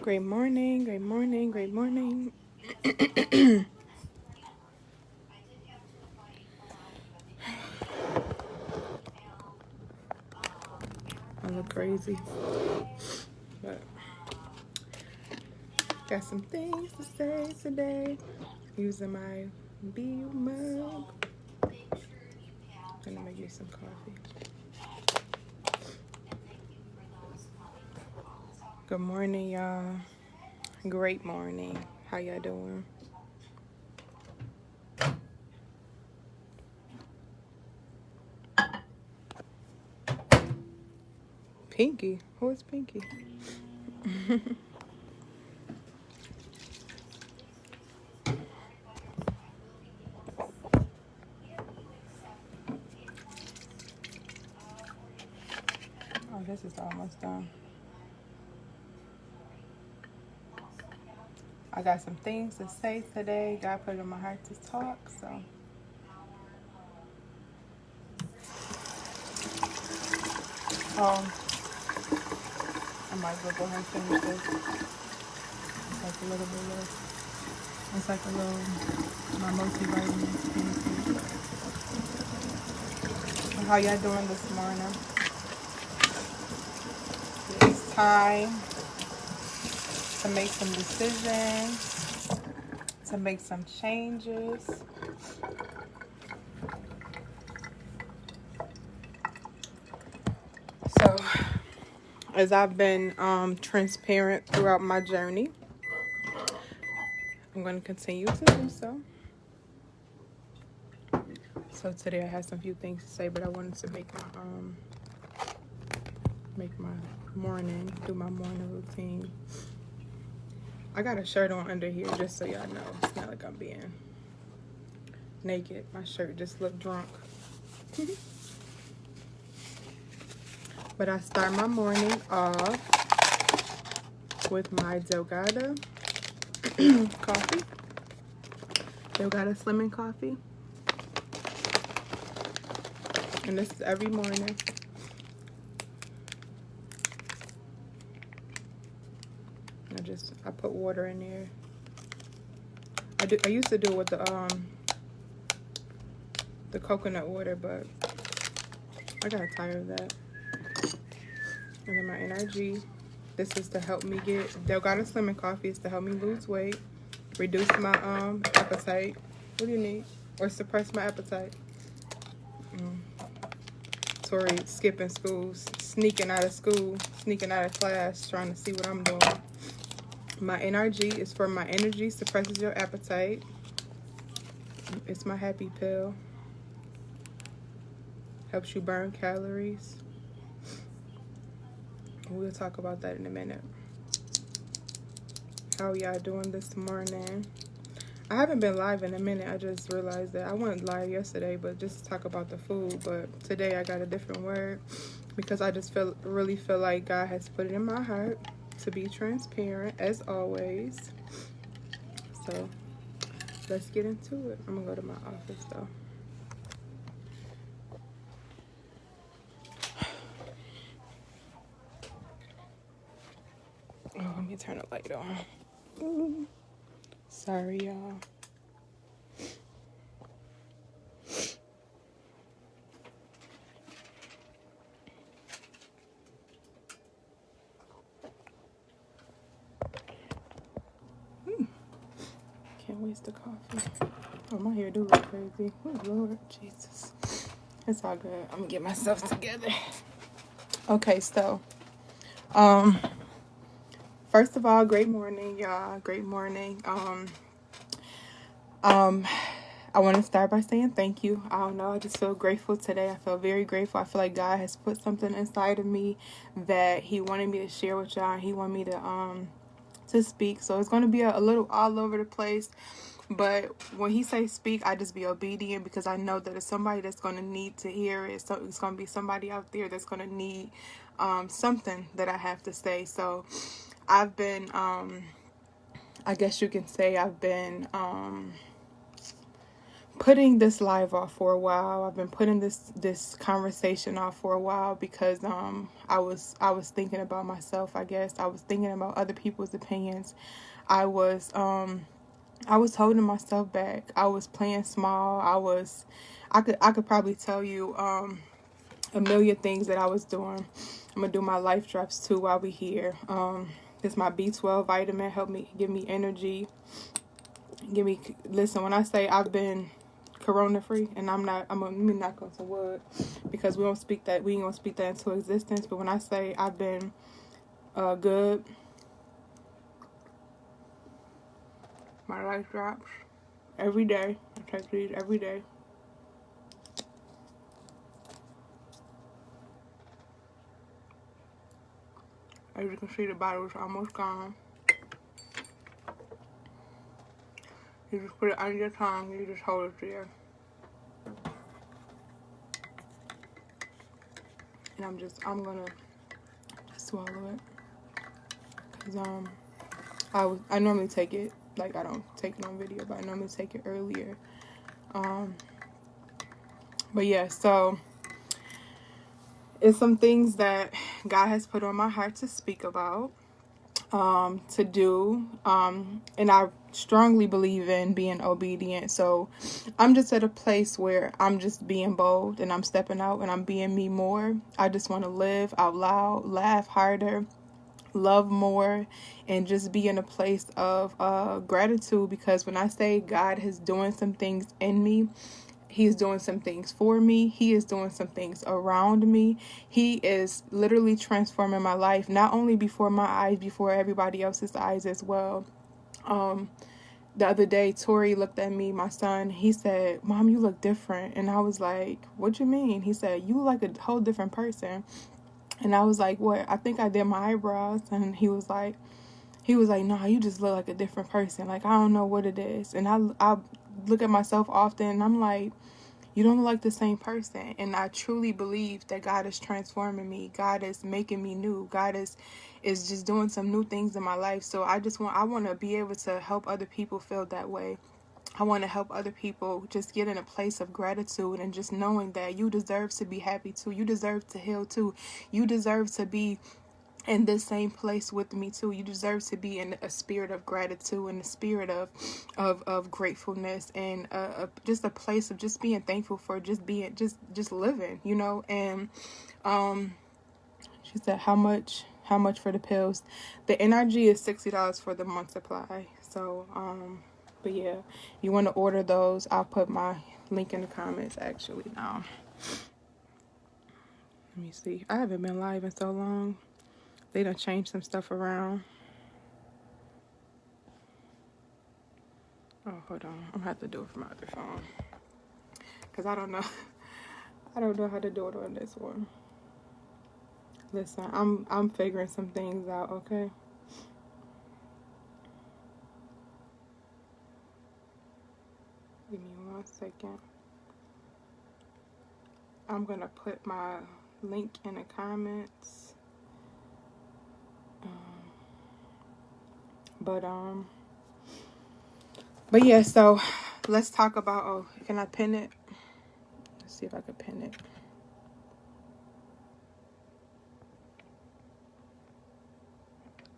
Great morning, great morning, great morning. I look crazy, but got some things to say today. Using my BU mug. Gonna make me some coffee. Good morning, y'all. Great morning. How y'all doing? Pinky? Who is Pinky? Oh, this is almost done. I got some things to say today. God put it in my heart to talk, so. I might as well go ahead and finish this. It's like a little bit less. It's like a little, my multivitamins. How y'all doing this morning? It's time to make some decisions, to make some changes. So, as I've been transparent throughout my journey, I'm going to continue to do so. So today I had some few things to say, but I wanted to make my morning, do my morning routine. I got a shirt on under here just so y'all know. It's not like I'm being naked. My shirt just looked drunk. But I start my morning off with my Delgado coffee. Delgado Slimming coffee. And this is every morning. I put water in there. I used to do it with the coconut water, but I got tired of that. And then my NRG. This is to help me get Delgado Slimming coffee is to help me lose weight, reduce my appetite. What do you need? Or suppress my appetite. Tori skipping school, sneaking out of class, trying to see what I'm doing. My NRG is for my energy, suppresses your appetite. It's my happy pill. Helps you burn calories. We'll talk about that in a minute. How y'all doing this morning? I haven't been live in a minute. I just realized that I went live yesterday, but just to talk about the food. But today I got a different word because I just really feel like God has put it in my heart to be transparent as always. So let's get into it. I'm gonna go to my office though. Oh, let me turn the light on. Ooh. Sorry, y'all. Can't waste the coffee. Oh, my hair do look crazy. Oh, Lord Jesus. It's all good. I'm gonna get myself together. Okay, so, first of all, great morning, y'all. Great morning. I want to start by saying thank you. I don't know. I just feel grateful today. I feel very grateful. I feel like God has put something inside of me that He wanted me to share with y'all. He wanted me to speak. So it's going to be a little all over the place. But when He says speak, I just be obedient because I know that it's somebody that's going to need to hear it. So it's going to be somebody out there that's going to need something that I have to say. So I've been, I guess you can say I've been putting this live off for a while. I've been putting this conversation off for a while because I was thinking about myself, I guess. I was thinking about other people's opinions. I was holding myself back. I was playing small. I could probably tell you a million things that I was doing. I'm gonna do my life drops too while we here. This my B12 vitamin, help me, give me energy. Listen, when I say I've been corona free, and I'm gonna knock on some wood because we ain't gonna speak that into existence. But when I say I've been good, my life drops every day. I take these every day. As you can see, the bottle is almost gone. You just put it under your tongue, you just hold it there. And I'm gonna just swallow it. Cause I normally take it, like I don't take it on video, but I normally take it earlier. But yeah, so it's some things that God has put on my heart to speak about, to do, and I strongly believe in being obedient. So I'm just at a place where I'm just being bold and I'm stepping out and I'm being me more. I just want to live out loud, laugh harder, love more, and just be in a place of gratitude, because when I say God is doing some things in me, He's doing some things for me. He is doing some things around me. He is literally transforming my life, not only before my eyes, before everybody else's eyes as well. The other day, Tori looked at me, my son. He said, "Mom, you look different." And I was like, "What you mean?" He said, "You look like a whole different person." And I was like, "What?" I think I did my eyebrows. And he was like, "No, you just look like a different person. Like, I don't know what it is." And I look at myself often and I'm like, you don't look like the same person. And I truly believe that God is transforming me. God is making me new. God is just doing some new things in my life. So I want to be able to help other people feel that way. I want to help other people just get in a place of gratitude and just knowing that you deserve to be happy too. You deserve to heal too. You deserve to be in this same place with me too. You deserve to be in a spirit of gratitude and a spirit of gratefulness, and just a place of just being thankful for just being just living, you know. And she said, how much for the pills? The NRG is $60 for the month supply. So but yeah, you want to order those, I'll put my link in the comments actually now. Let me see, I haven't been live in so long. They done changed some stuff around. Oh, hold on. I'm gonna have to do it from my other phone, because I don't know how to do it on this one. Listen, I'm figuring some things out, okay? Give me 1 second. I'm gonna put my link in the comments. But yeah, so let's talk about, oh, can I pin it? Let's see if I can pin it.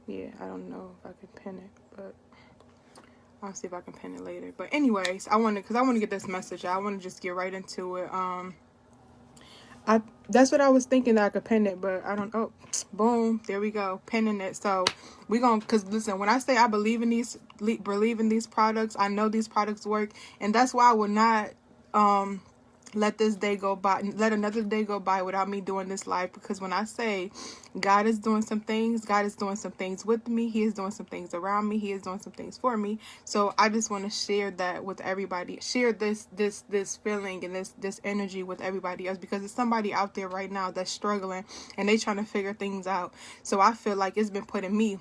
Yeah, I don't know if I can pin it, but I'll see if I can pin it later. But anyways, I want to get this message out. I want to just get right into it. That's what I was thinking, that I could pin it, but I don't. Oh, boom, there we go, pinning it. So we gonna, cause listen, when I say I believe in these products, I know these products work, and that's why I would not let another day go by without me doing this live. Because when I say God is doing some things, God is doing some things with me. He is doing some things around me. He is doing some things for me. So I just want to share that with everybody. Share this feeling and this energy with everybody else, because it's somebody out there right now that's struggling and they trying to figure things out. So I feel like it's been put in me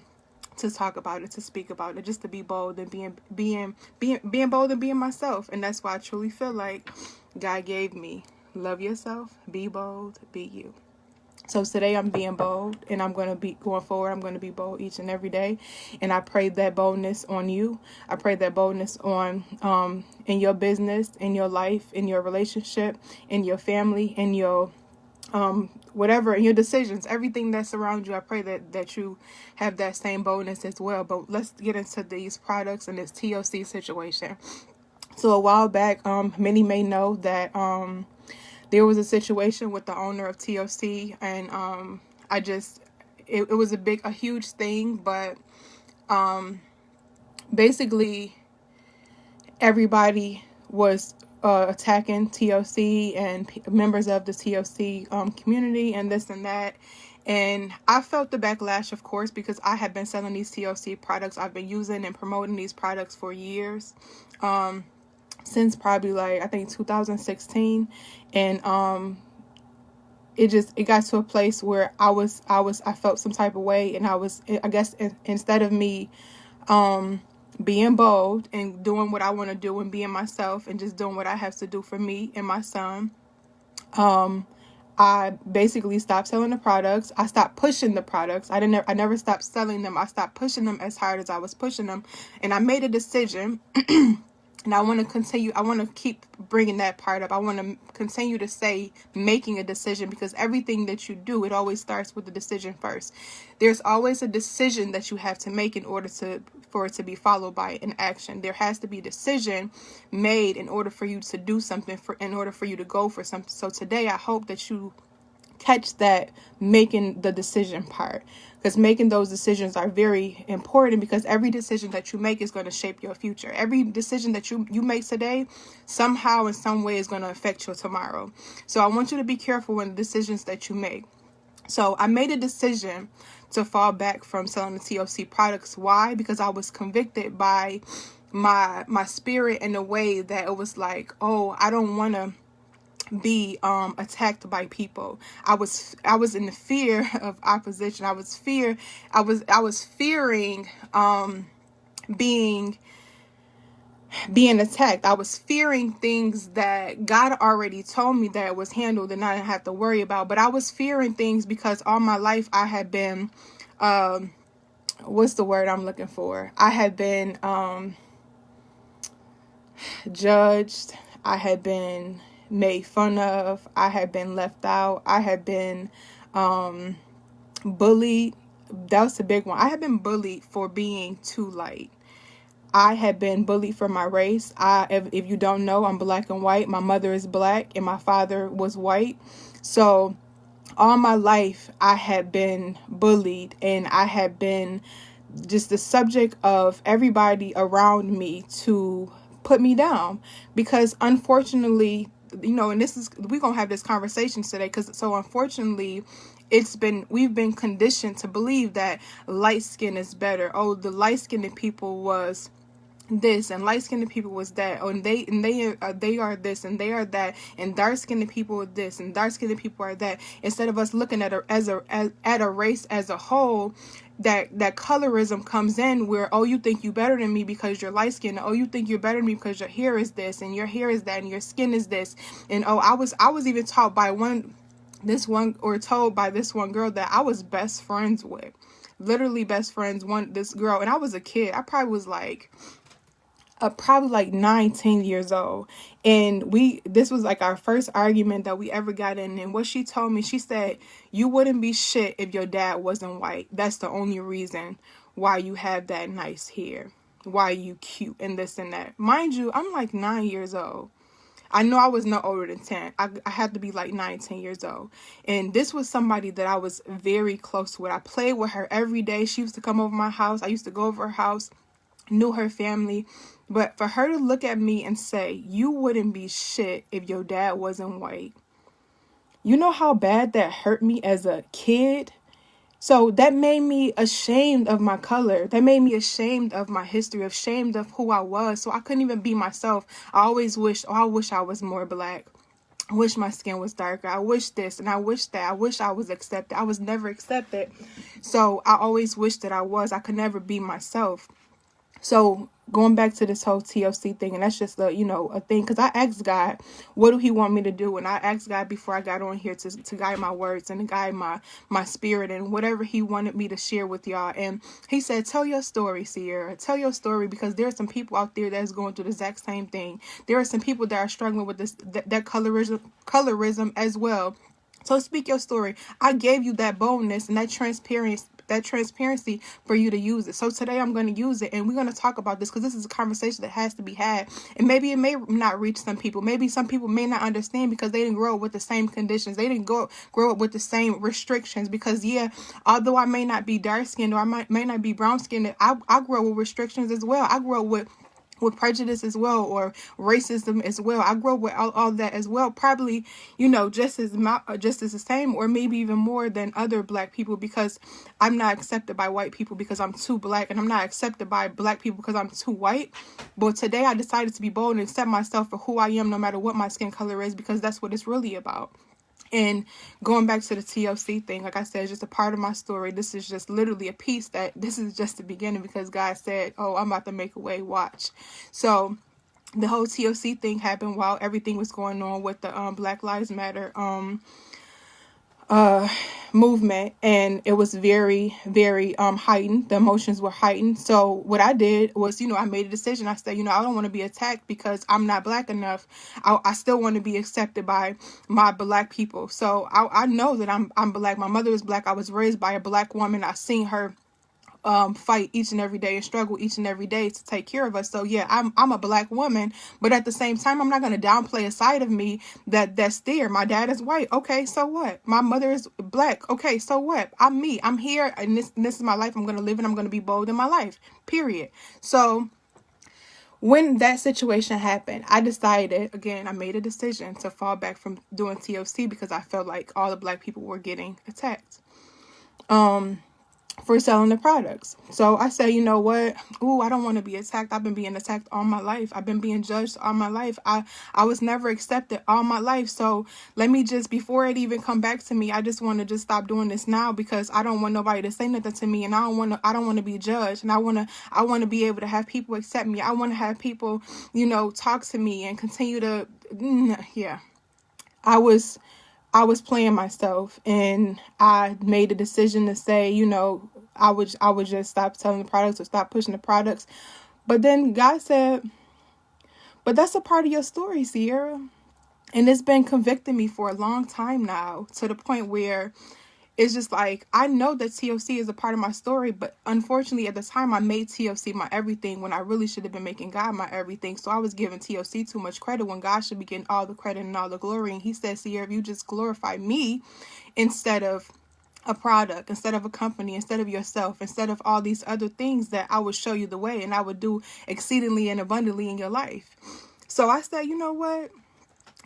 to talk about it, to speak about it, just to be bold and being bold and being myself. And that's why I truly feel like God gave me love yourself, be bold, be you. So today I'm being bold, and I'm going to be going forward. I'm going to be bold each and every day. And I pray that boldness on you. I pray that boldness on in your business, in your life, in your relationship, in your family, in your whatever, in your decisions, everything that surrounds you. I pray that you have that same boldness as well. But let's get into these products and this TOC situation. So a while back, many may know that there was a situation with the owner of TOC, and it was a huge thing, but basically everybody was attacking TOC and members of the TOC community and this and that. And I felt the backlash, of course, because I had been selling these TOC products. I've been using and promoting these products for years. Since probably like I think 2016, and it got to a place where I felt some type of way, and I guess instead of me being bold and doing what I want to do and being myself and just doing what I have to do for me and my son, I basically stopped selling the products. I stopped pushing the products. I never stopped selling them. I stopped pushing them as hard as I was pushing them, and I made a decision. And I want to keep bringing that part up. I want to continue to say making a decision, because everything that you do, it always starts with the decision first. There's always a decision that you have to make in order for it to be followed by an action. There has to be a decision made in order for you to do something, in order for you to go for something. So today, I hope that you catch that making the decision part, because making those decisions are very important, because every decision that you make is going to shape your future. Every decision that you make today somehow in some way is going to affect your tomorrow. So I want you to be careful in the decisions that you make. So I made a decision to fall back from selling the TOC products. Why? Because I was convicted by my spirit in a way that it was like, oh, I don't want to be attacked by people. I was in the fear of opposition. I was fearing being attacked. I was fearing things that God already told me that was handled and I didn't have to worry about. But I was fearing things because all my life I had been what's the word I'm looking for? I had been judged. I had been made fun of. I had been left out. I had been bullied. That was the big one. I had been bullied for being too light. I had been bullied for my race. If you don't know, I'm black and white. My mother is black and my father was white. So all my life I had been bullied, and I had been just the subject of everybody around me to put me down, because unfortunately, and we're going to have this conversation today, unfortunately, we've been conditioned to believe that light skin is better. Oh, the light skinned people was this, and light skinned people was that. Oh, and they are this, and they are that, and dark skinned people are this, and dark skinned people are that. Instead of us looking at a race as a whole, that colorism comes in, where, oh, you think you better than me because you're light skinned. Oh, you think you're better than me because your hair is this, and your hair is that, and your skin is this. And oh, I was even taught by told by this one girl that I was best friends with, literally best friends. This girl, and I was a kid. I probably was like 19 years old, and this was like our first argument that we ever got in. And what she told me, she said, you wouldn't be shit if your dad wasn't white. That's the only reason why you have that nice hair, why you cute, and this and that. Mind you, I'm like 9 years old. I know I was no older than 10. I had to be like 19 years old. And this was somebody that I was very close with. I played with her every day. She used to come over my house. I used to go over her house, knew her family. But for her to look at me and say, you wouldn't be shit if your dad wasn't white. You know how bad that hurt me as a kid? So that made me ashamed of my color. That made me ashamed of my history, ashamed of who I was. So I couldn't even be myself. I wish I was more black. I wish my skin was darker. I wish this and I wish that. I wish I was accepted. I was never accepted. So I always wished that I was. I could never be myself. So going back to this whole TLC thing, and that's just a, a thing, because I asked God, what do he want me to do? And I asked God before I got on here to guide my words and to guide my spirit and whatever he wanted me to share with y'all. And he said, tell your story, Sierra. Tell your story, because there are some people out there that's going through the exact same thing. There are some people that are struggling with that colorism as well. So speak your story. I gave you that boldness and that transparency for you to use it. So today I'm going to use it, and we're going to talk about this, because this is a conversation that has to be had. And maybe it may not reach some people. Maybe some people may not understand because they didn't grow up with the same conditions. They didn't grow up with the same restrictions. Because although I may not be dark skinned, or may not be brown skinned, I grew up with restrictions as well. I grew up with prejudice as well, or racism as well. I grew up with all that as well, probably, just as the same, or maybe even more than other black people, because I'm not accepted by white people because I'm too black, and I'm not accepted by black people because I'm too white. But today I decided to be bold and accept myself for who I am, no matter what my skin color is, because that's what it's really about. And going back to the TLC thing, like I said, it's just a part of my story. This is just literally a piece that this is just the beginning, because God said, oh, I'm about to make a way, watch. So the whole TLC thing happened while everything was going on with the Black Lives Matter movement, and it was very, very heightened. The emotions were heightened. So what I did was, I made a decision. I said, I don't want to be attacked because I'm not black enough. I still want to be accepted by my black people. So I know that I'm black. My mother is black. I was raised by a black woman. I seen her fight each and every day and struggle each and every day to take care of us. So yeah, I'm a black woman, but at the same time, I'm not going to downplay a side of me that's there. My dad is white. Okay, so what? My mother is black. Okay, so what? I'm me. I'm here, and this is my life. I'm going to live, and I'm going to be bold in my life. Period. So when that situation happened, I decided, again, I made a decision to fall back from doing TLC, because I felt like all the black people were getting attacked for selling the products. So I said, you know what? Ooh, I don't want to be attacked. I've been being attacked all my life. I've been being judged all my life. I was never accepted all my life. So let me just, before it even come back to me, I just want to just stop doing this now, because I don't want nobody to say nothing to me, and I don't want to be judged, and I want to be able to have people accept me. I want to have people, talk to me and continue to, yeah. I was playing myself, and I made a decision to say, I would just stop selling the products or stop pushing the products. But then God said, but that's a part of your story, Sierra. And it's been convicting me for a long time now, to the point where it's just like, I know that TLC is a part of my story, but unfortunately at the time I made TLC my everything, when I really should have been making God my everything. So I was giving TLC too much credit when God should be getting all the credit and all the glory. And he said, Sierra, if you just glorify me instead of a product, instead of a company, instead of yourself, instead of all these other things, that I would show you the way, and I would do exceedingly and abundantly in your life. So I said, you know what?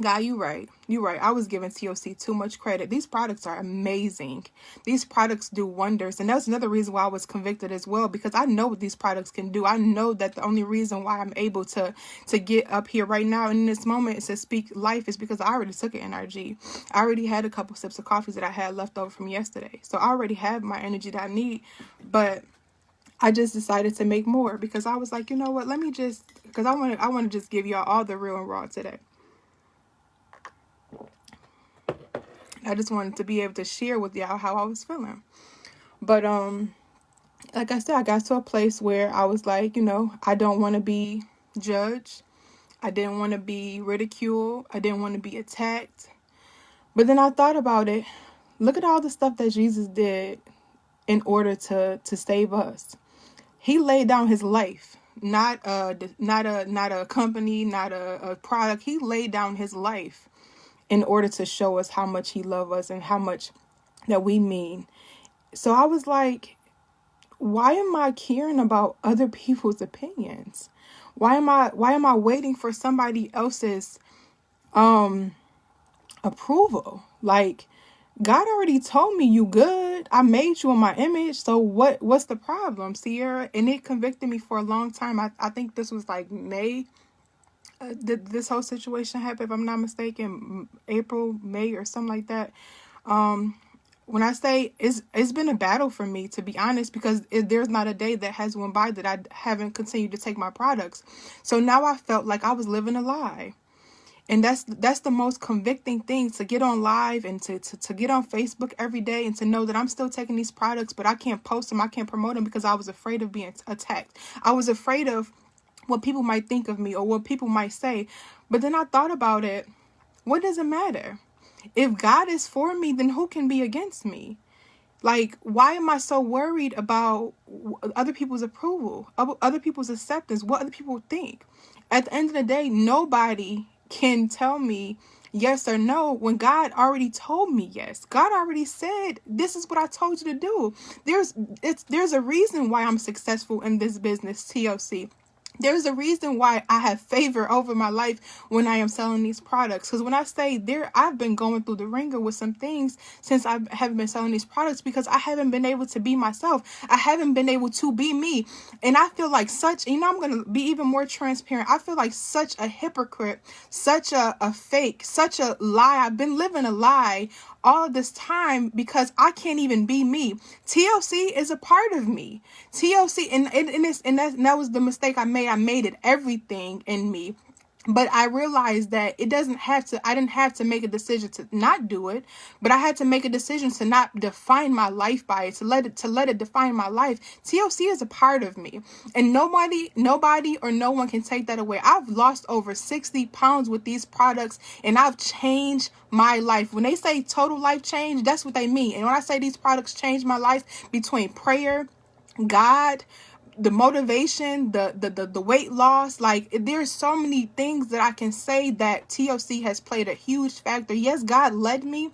God, you right. You right. I was giving TLC too much credit. These products are amazing. These products do wonders. And that's another reason why I was convicted as well, because I know what these products can do. I know that the only reason why I'm able to get up here right now in this moment to speak life is because I already took an NRG. I already had a couple sips of coffee that I had left over from yesterday. So I already have my energy that I need. But I just decided to make more, because I was like, you know what? Let me just, because I want to just give y'all all the real and raw today. I just wanted to be able to share with y'all how I was feeling. But like I said, I got to a place where I was like, I don't want to be judged. I didn't want to be ridiculed. I didn't want to be attacked. But then I thought about it. Look at all the stuff that Jesus did in order to save us. He laid down his life, not a company, not a product. He laid down his life in order to show us how much he loved us and how much that we mean. So I was like, why am I caring about other people's opinions? Why am I waiting for somebody else's approval? Like, God already told me you good. I made you in my image. So what's the problem, Sierra? And it convicted me for a long time. I think this was like May. This whole situation happened, if I'm not mistaken, April, May, or something like that. when I say it's been a battle for me, to be honest, because there's not a day that has went by that I haven't continued to take my products. So now I felt like I was living a lie. And that's the most convicting thing, to get on live and to get on Facebook every day and to know that I'm still taking these products, but I can't post them, I can't promote them because I was afraid of being attacked. I was afraid of what people might think of me or what people might say. But then I thought about it. What does it matter? If God is for me, then who can be against me? Like, why am I so worried about other people's approval, other people's acceptance, what other people think? At the end of the day, nobody can tell me yes or no when God already told me yes. God already said, this is what I told you to do. There's a reason why I'm successful in this business, TLC. There's a reason why I have favor over my life when I am selling these products. Because when I say I've been going through the ringer with some things since I haven't been selling these products, because I haven't been able to be myself. I haven't been able to be me. And I feel like I'm going to be even more transparent. I feel like such a hypocrite, such a fake, such a lie. I've been living a lie all of this time because I can't even be me. TLC is a part of me. TLC, and that was the mistake I made. I made it everything in me. But I realized that I didn't have to make a decision to not do it, but I had to make a decision to not define my life by it, to let it define my life. TLC is a part of me, and nobody or no one can take that away. I've lost over 60 pounds with these products, and I've changed my life. When they say total life change, that's what they mean. And when I say these products changed my life, between prayer, God, the motivation, the weight loss, like there's so many things that I can say that TLC has played a huge factor. Yes, God led me,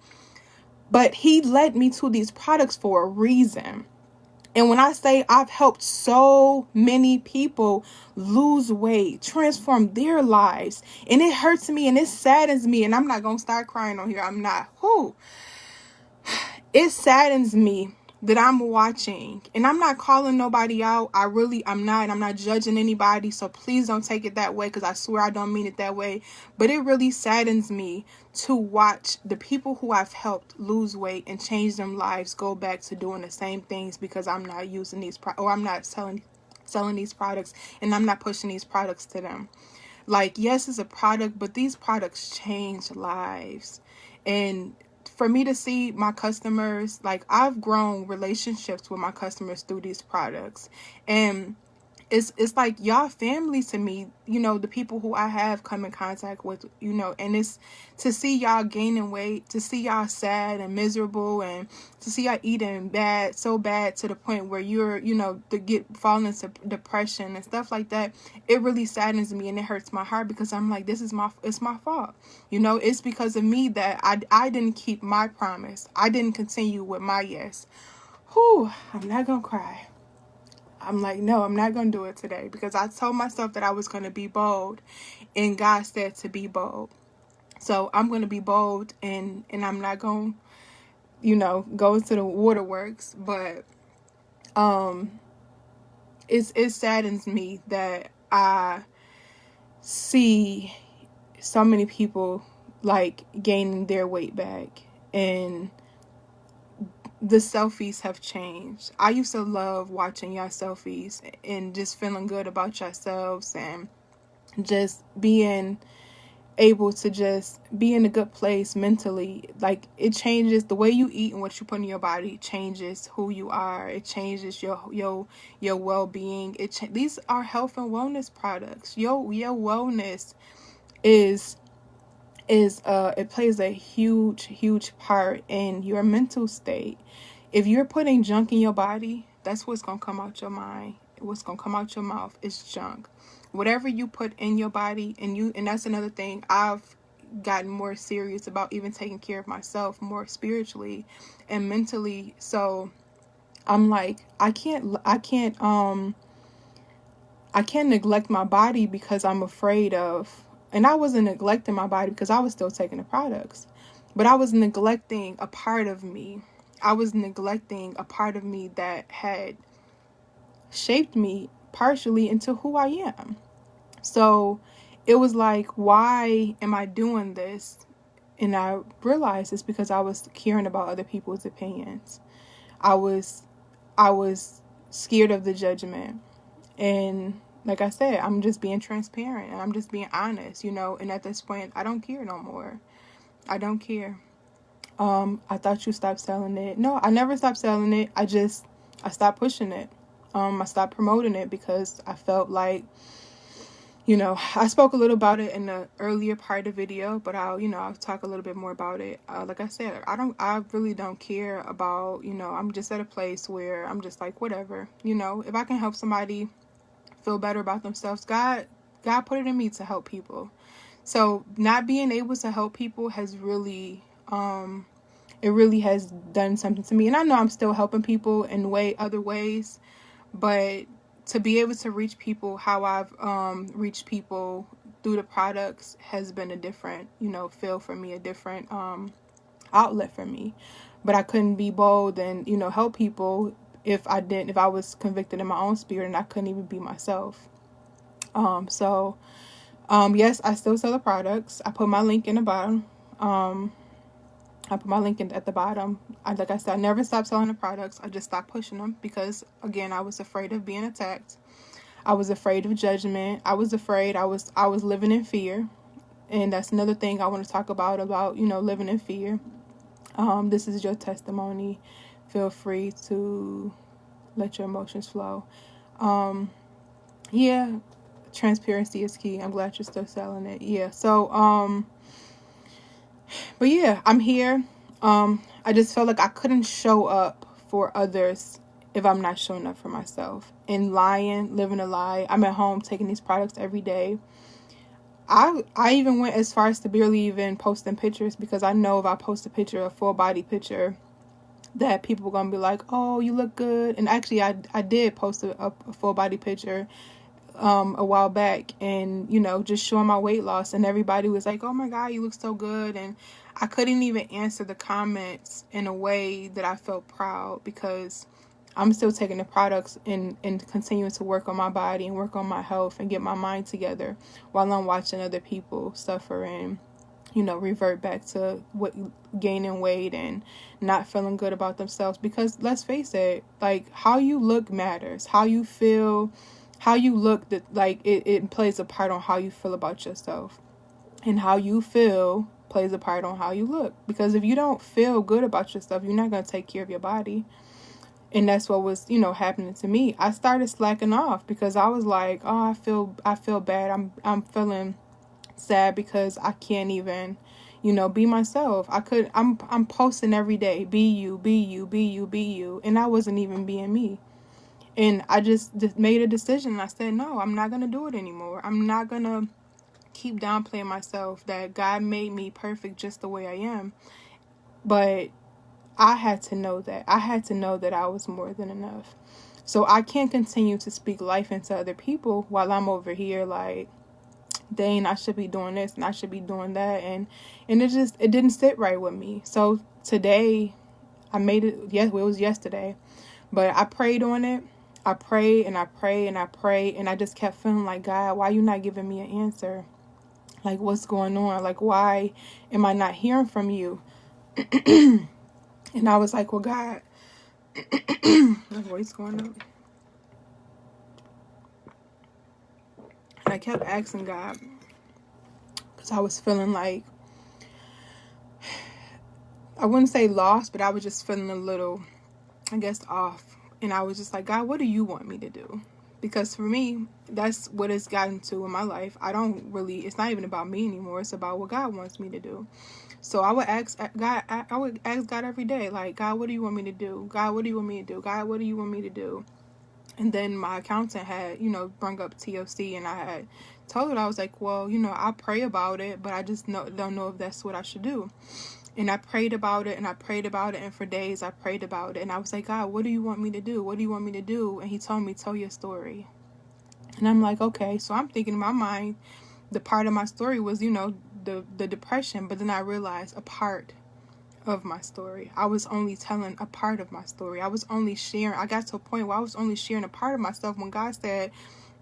but he led me to these products for a reason. And when I say I've helped so many people lose weight, transform their lives, and it hurts me and it saddens me, and I'm not going to start crying on here. I'm not. It saddens me that I'm watching, and I'm not calling nobody out. I'm not judging anybody. So please don't take it that way, because I swear I don't mean it that way. But it really saddens me to watch the people who I've helped lose weight and change their lives go back to doing the same things because I'm not using or I'm not selling these products, and I'm not pushing these products to them. Like, yes, it's a product, but these products change lives. And for me to see my customers, like, I've grown relationships with my customers through these products. And it's like y'all family to me, the people who I have come in contact with, and it's to see y'all gaining weight, to see y'all sad and miserable, and to see y'all eating so bad to the point where you're, falling into depression and stuff like that. It really saddens me and it hurts my heart, because I'm like, it's my fault. It's because of me that I didn't keep my promise. I didn't continue with my yes. I'm not gonna cry. I'm like, no, I'm not going to do it today, because I told myself that I was going to be bold, and God said to be bold. So I'm going to be bold, and I'm not going to, go into the waterworks. But it saddens me that I see so many people like gaining their weight back, and the selfies have changed. I used to love watching y'all selfies and just feeling good about yourselves and just being able to just be in a good place mentally. Like, it changes the way you eat and what you put in your body, changes who you are. It changes your well-being. These are health and wellness products. Your wellness it plays a huge part in your mental state. If you're putting junk in your body, that's what's going to come out your mind. What's going to come out your mouth is junk. Whatever you put in your body, and that's another thing. I've gotten more serious about even taking care of myself more spiritually and mentally. So I'm like, I can't neglect my body because I'm afraid of. And I wasn't neglecting my body because I was still taking the products. But I was neglecting a part of me. I was neglecting a part of me that had shaped me partially into who I am. So it was like, why am I doing this? And I realized it's because I was caring about other people's opinions. I was scared of the judgment. And like I said, I'm just being transparent and I'm just being honest, you know. And at this point, I don't care no more. I don't care. I thought you stopped selling it. No, I never stopped selling it. I stopped pushing it. I stopped promoting it because I felt like, you know, I spoke a little about it in the earlier part of the video, but I'll talk a little bit more about it. Like I said, I really don't care about, you know, I'm just at a place where I'm just like, whatever, you know, if I can help somebody feel better about themselves, God put it in me to help people. So not being able to help people has really, it really has done something to me. And I know I'm still helping people in other ways, but to be able to reach people how I've reached people through the products has been a different, you know, feel for me, a different outlet for me. But I couldn't be bold and, you know, help people if I was convicted in my own spirit and I couldn't even be myself. Yes, I still sell the products. I put my link in the bottom. At the bottom. Like I said, I never stopped selling the products. I just stopped pushing them because, again, I was afraid of being attacked. I was afraid of judgment. I was afraid. I was living in fear. And that's another thing I want to talk about, you know, living in fear. This is your testimony. Feel free to let your emotions flow. Yeah, transparency is key. I'm glad you're still selling it. Yeah. So, but yeah, I'm here. I just felt like I couldn't show up for others if I'm not showing up for myself. And living a lie. I'm at home taking these products every day. I even went as far as to barely even posting pictures because I know if I post a picture, a full body picture, that people are going to be like, oh, you look good. And actually, I did post a full body picture a while back and, you know, just showing my weight loss, and everybody was like, oh my God, you look so good. And I couldn't even answer the comments in a way that I felt proud because I'm still taking the products and continuing to work on my body and work on my health and get my mind together while I'm watching other people suffer and, you know, revert back to gaining weight and not feeling good about themselves. Because let's face it, like, how you look matters. How you feel, how you look, that like it plays a part on how you feel about yourself, and how you feel plays a part on how you look. Because if you don't feel good about yourself, you're not going to take care of your body. And that's what was, you know, happening to me. I started slacking off because I was like, oh, I feel bad. I'm feeling sad because I can't even, you know, be myself. I'm posting every day, be you, be you, be you, be you, and I wasn't even being me. And I just made a decision. I said, no, I'm not going to do it anymore. I'm not going to keep downplaying myself, that God made me perfect just the way I am. But I had to know that. I had to know that I was more than enough. So I can't continue to speak life into other people while I'm over here like, dang, I should be doing this and I should be doing that. And it didn't sit right with me. So today, I made it, it was yesterday, but I prayed on it. I prayed and I prayed and I prayed, and I just kept feeling like, God, why you not giving me an answer? Like, what's going on? Like, why am I not hearing from you? And I was like, well, God, my voice going up. And I kept asking God, because I was feeling like, I wouldn't say lost, but I was just feeling a little, I guess, off. And I was just like, God, what do you want me to do? Because for me, that's what it's gotten to in my life. It's not even about me anymore. It's about what God wants me to do. So I would ask God, every day, like, God, what do you want me to do? God, what do you want me to do? God, what do you want me to do? And then my accountant had, you know, brought up TOC, and I had told her, I was like, well, you know, I'll pray about it, but I just don't know if that's what I should do. And I prayed about it, and I prayed about it, and for days I prayed about it. And I was like, God, what do you want me to do? What do you want me to do? And he told me, tell your story. And I'm like, okay. So I'm thinking in my mind, the part of my story was, you know, the depression. But then I realized a part of my story. I was only telling a part of my story. I was only sharing. I got to a point where I was only sharing a part of myself when God said,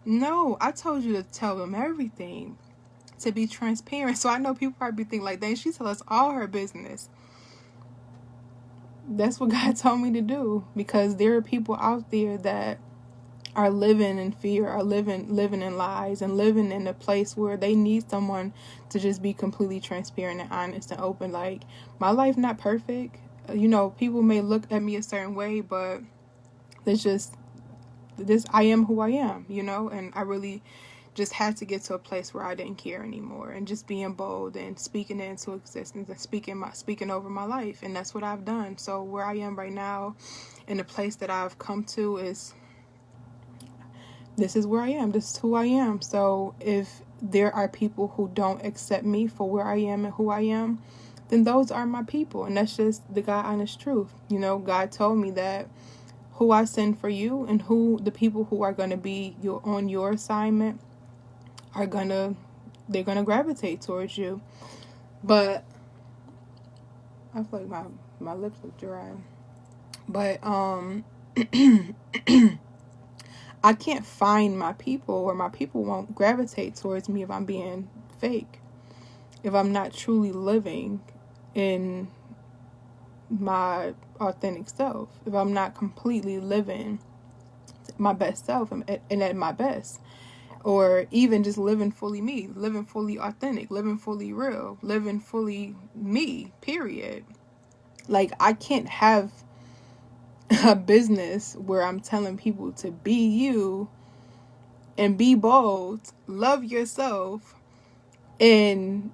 no, I told you to tell them everything. to be transparent. So I know people probably think like, dang, she tell us all her business. That's what God told me to do, because there are people out there that are living in fear, are living in lies, and living in a place where they need someone to just be completely transparent and honest and open. Like, my life not perfect. You know, people may look at me a certain way, but it's just this, I am who I am, you know, and I really just had to get to a place where I didn't care anymore, and just being bold and speaking it into existence and speaking over my life. And that's what I've done. So where I am right now, and the place that I've come to, is this is where I am. This is who I am. So if there are people who don't accept me for where I am and who I am, then those are my people. And that's just the God honest truth. You know, God told me that who I send for you, and who the people who are going to be on your assignment they're gonna gravitate towards you. But I feel like my lips look dry. But I can't find my people, or my people won't gravitate towards me if I'm being fake, if I'm not truly living in my authentic self, if I'm not completely living my best self and at my best. Or even just living fully me, living fully authentic, living fully real, living fully me, period. Like, I can't have a business where I'm telling people to be you and be bold, love yourself, and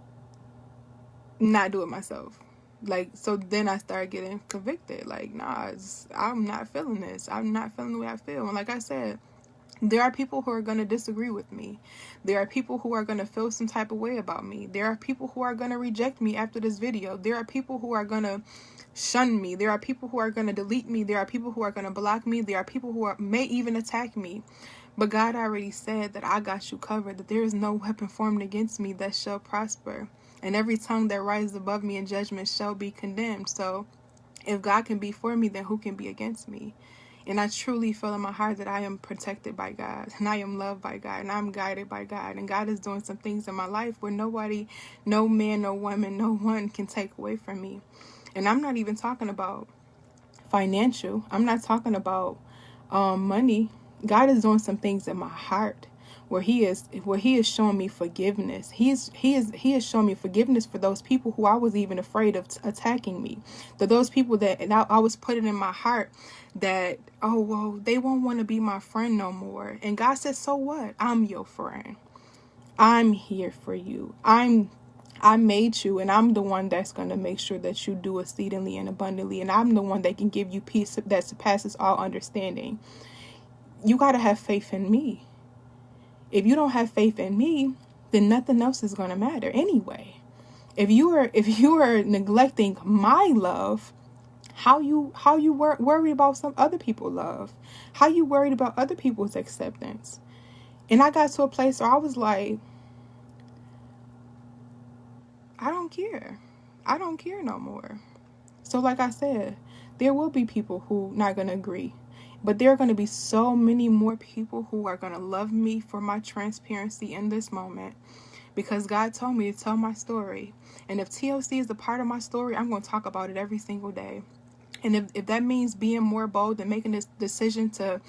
not do it myself. Like, so then I start getting convicted. Like, nah, I'm not feeling this. I'm not feeling the way I feel. And like I said, there are people who are going to disagree with me. There are people who are going to feel some type of way about me. There are people who are going to reject me after this video. There are people who are going to shun me. There are people who are going to delete me. There are people who are going to block me. There are people who may even attack me. But God already said that I got you covered, that there is no weapon formed against me that shall prosper. And every tongue that rises above me in judgment shall be condemned. So if God can be for me, then who can be against me? And I truly feel in my heart that I am protected by God, and I am loved by God, and I'm guided by God. And God is doing some things in my life where nobody, no man, no woman, no one can take away from me. And I'm not even talking about financial. I'm not talking about money. God is doing some things in my heart where he is showing me forgiveness. He is showing me forgiveness for those people who I was even afraid of attacking me. Those people that I was putting in my heart that, oh, well, they won't want to be my friend no more. And God said, so what? I'm your friend. I'm here for you. I made you, and I'm the one that's going to make sure that you do exceedingly and abundantly. And I'm the one that can give you peace that surpasses all understanding. You got to have faith in me. If you don't have faith in me, then nothing else is going to matter anyway. If you are neglecting my love, how you worried about some other people's love? How you worried about other people's acceptance? And I got to a place where I was like, I don't care. I don't care no more. So like I said, there will be people who not going to agree. But there are going to be so many more people who are going to love me for my transparency in this moment. Because God told me to tell my story. And if TLC is a part of my story, I'm going to talk about it every single day. And if that means being more bold and making this decision to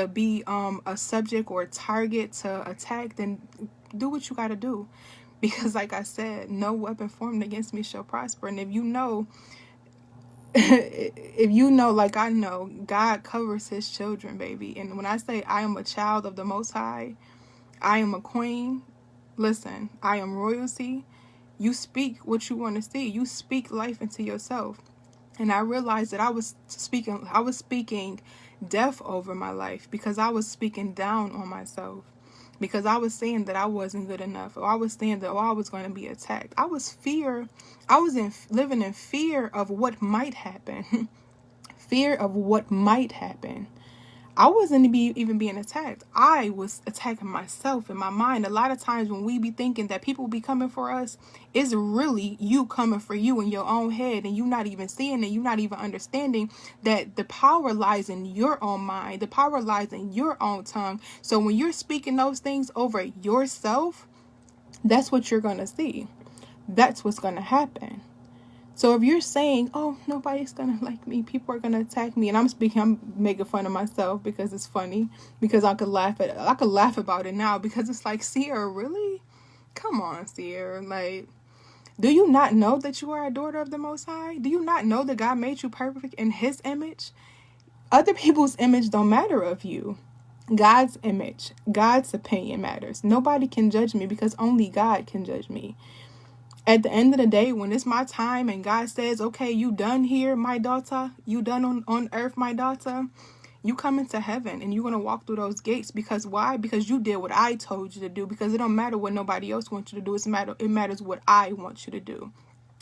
be a subject or a target to attack, then do what you got to do. Because like I said, no weapon formed against me shall prosper. And if you know, like I know, God covers his children, baby. And when I say I am a child of the Most High, I am a queen. Listen, I am royalty. You speak what you want to see. You speak life into yourself. And I realized that I was speaking death over my life because I was speaking down on myself. Because I was saying that I wasn't good enough, or I was saying that I was going to be attacked. I was living in fear of what might happen. Fear of what might happen. I wasn't even being attacked. I was attacking myself in my mind. A lot of times when we be thinking that people be coming for us, it's really you coming for you in your own head, and you not even seeing it. You not even understanding that the power lies in your own mind. The power lies in your own tongue. So when you're speaking those things over yourself, that's what you're going to see. That's what's going to happen. So if you're saying, oh, nobody's going to like me, people are going to attack me, and I'm making fun of myself because it's funny, because I could laugh about it now, because it's like, Sierra, really? Come on, Sierra. Like, do you not know that you are a daughter of the Most High? Do you not know that God made you perfect in His image? Other people's image don't matter of you. God's image, God's opinion matters. Nobody can judge me because only God can judge me. At the end of the day, when it's my time and God says, okay, you done here, my daughter, you done on earth, my daughter, you come into heaven and you're going to walk through those gates. Because why? Because you did what I told you to do. Because it don't matter what nobody else wants you to do. It matters what I want you to do.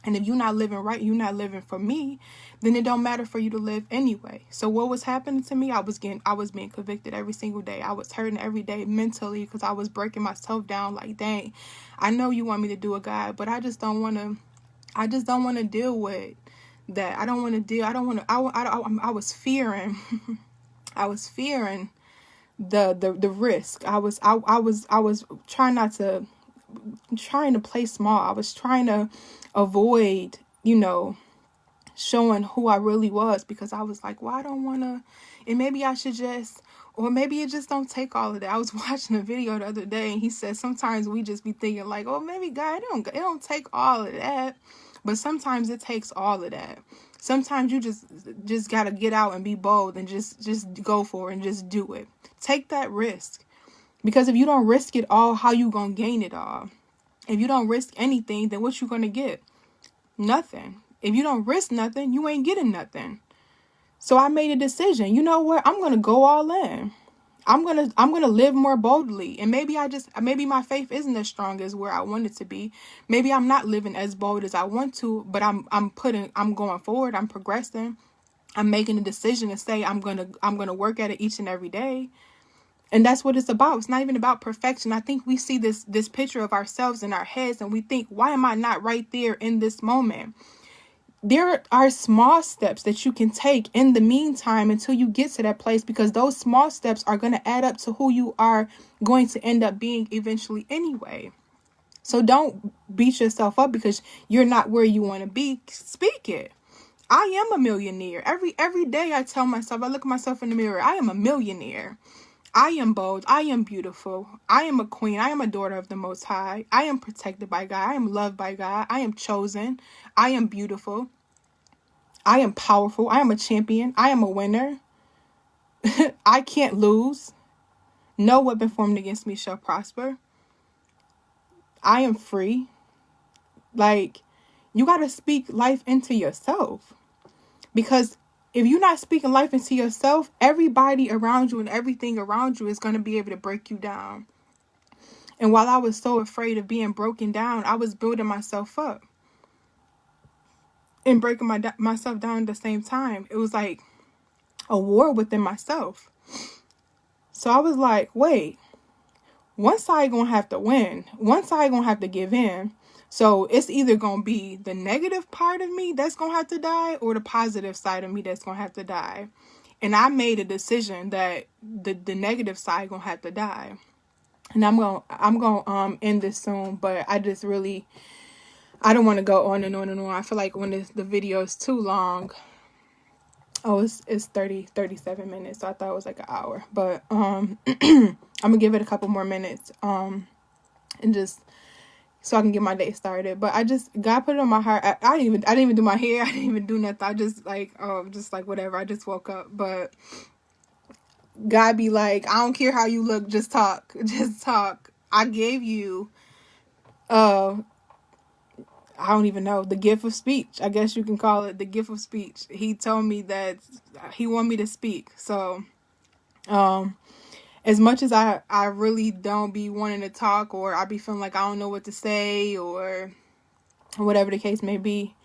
And if you're not living right, you're not living for me, then it don't matter for you to live anyway. So what was happening to me? I was being convicted every single day. I was hurting every day mentally because I was breaking myself down like, dang, I know you want me to do it, God, but I just don't want to deal with that. I was fearing, I was fearing the risk. I was trying to play small. I was trying to avoid, showing who I really was, because I was like, well, I don't want to, and maybe I should just, or maybe it just don't take all of that. I was watching a video the other day and he said sometimes we just be thinking like, oh, maybe God, it don't take all of that, but sometimes it takes all of that. Sometimes you just got to get out and be bold and just go for it and just do it. Take that risk. Because if you don't risk it all, how you gonna gain it all? If you don't risk anything, then what you gonna get? Nothing. If you don't risk nothing, you ain't getting nothing. So I made a decision. You know what? I'm gonna go all in. I'm gonna live more boldly. And maybe my faith isn't as strong as where I want it to be. Maybe I'm not living as bold as I want to, but I'm going forward. I'm progressing. I'm making a decision to say I'm gonna work at it each and every day. And that's what it's about. It's not even about perfection. I think we see this picture of ourselves in our heads and we think, why am I not right there in this moment? There are small steps that you can take in the meantime until you get to that place, because those small steps are going to add up to who you are going to end up being eventually anyway. So don't beat yourself up because you're not where you want to be. Speak it. I am a millionaire. Every day I tell myself, I look at myself in the mirror, I am a millionaire. I am bold. I am beautiful. I am a queen. I am a daughter of the Most High. I am protected by God. I am loved by God. I am chosen. I am beautiful. I am powerful. I am a champion. I am a winner. I can't lose. No weapon formed against me shall prosper. I am free. Like, you got to speak life into yourself. Because if you're not speaking life into yourself, everybody around you and everything around you is going to be able to break you down. And while I was so afraid of being broken down, I was building myself up and breaking myself down at the same time. It was like a war within myself. So I was like, wait, one side going to have to win. One side going to have to give in. So it's either going to be the negative part of me that's going to have to die, or the positive side of me that's going to have to die. And I made a decision that the negative side going to have to die. And I'm going to end this soon, but I don't want to go on and on and on. I feel like when the video is too long. Oh, it's 37 minutes. So I thought it was like an hour, but I'm going to give it a couple more minutes and just so I can get my day started. But God put it on my heart. I didn't even do my hair. I didn't even do nothing. I just like whatever. I just woke up. But God be like, I don't care how you look. Just talk. Just talk. I gave you, I don't even know, the gift of speech. I guess you can call it the gift of speech. He told me that he wanted me to speak. So, as much as I really don't be wanting to talk, or I be feeling like I don't know what to say, or whatever the case may be,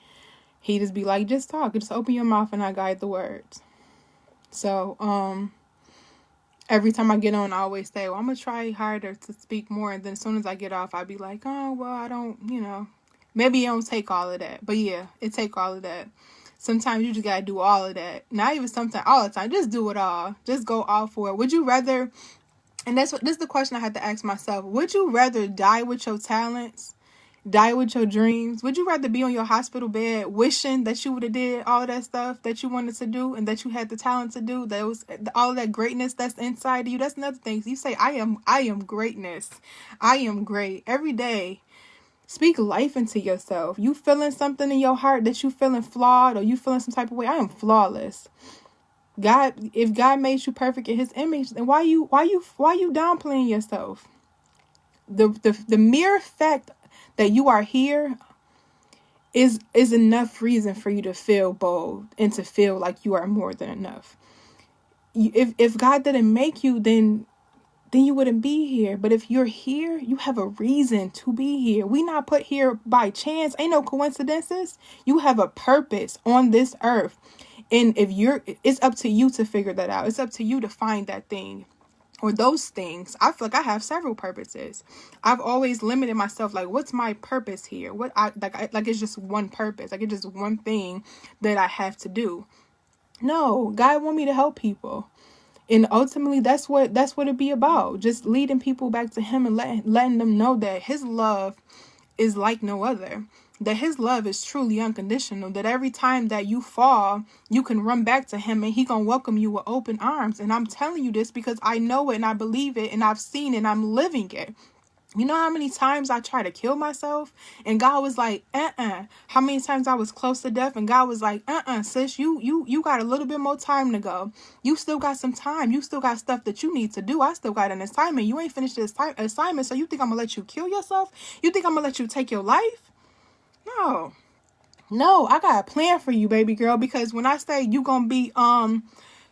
he just be like, just talk, just open your mouth and I guide the words. So, every time I get on, I always say, well, I'm going to try harder to speak more. And then as soon as I get off, I be like, oh, well, I don't, maybe it don't take all of that. But yeah, it take all of that. Sometimes you just got to do all of that. Not even sometimes, all the time. Just do it all. Just go all for it. Would you rather And this is the question I had to ask myself. Would you rather die with your talents, die with your dreams? Would you rather be on your hospital bed wishing that you would have did all that stuff that you wanted to do and that you had the talent to do? That was all that greatness that's inside of you. That's another thing. You say, I am greatness. I am great. Every day, speak life into yourself. You feeling something in your heart that you feeling flawed or you feeling some type of way? I am flawless. God, if God made you perfect in his image, then why you downplaying yourself? The mere fact that you are here is enough reason for you to feel bold and to feel like you are more than enough. If God didn't make you, then you wouldn't be here. But if you're here, you have a reason to be here. We not put here by chance. Ain't no coincidences. You have a purpose on this earth. And it's up to you to figure that out. It's up to you to find that thing or those things. I feel like I have several purposes. I've always limited myself. Like, what's my purpose here? It's just one purpose. Like, it's just one thing that I have to do. No, God want me to help people. And ultimately, that's what it be about. Just leading people back to him and letting them know that his love is like no other. That his love is truly unconditional. That every time that you fall, you can run back to him and he gonna welcome you with open arms. And I'm telling you this because I know it and I believe it and I've seen it and I'm living it. You know how many times I tried to kill myself and God was like, How many times I was close to death and God was like, sis, you got a little bit more time to go. You still got some time. You still got stuff that you need to do. I still got an assignment. You ain't finished this assignment. So you think I'm gonna let you kill yourself? You think I'm gonna let you take your life? No, I got a plan for you, baby girl, because when I say you gonna be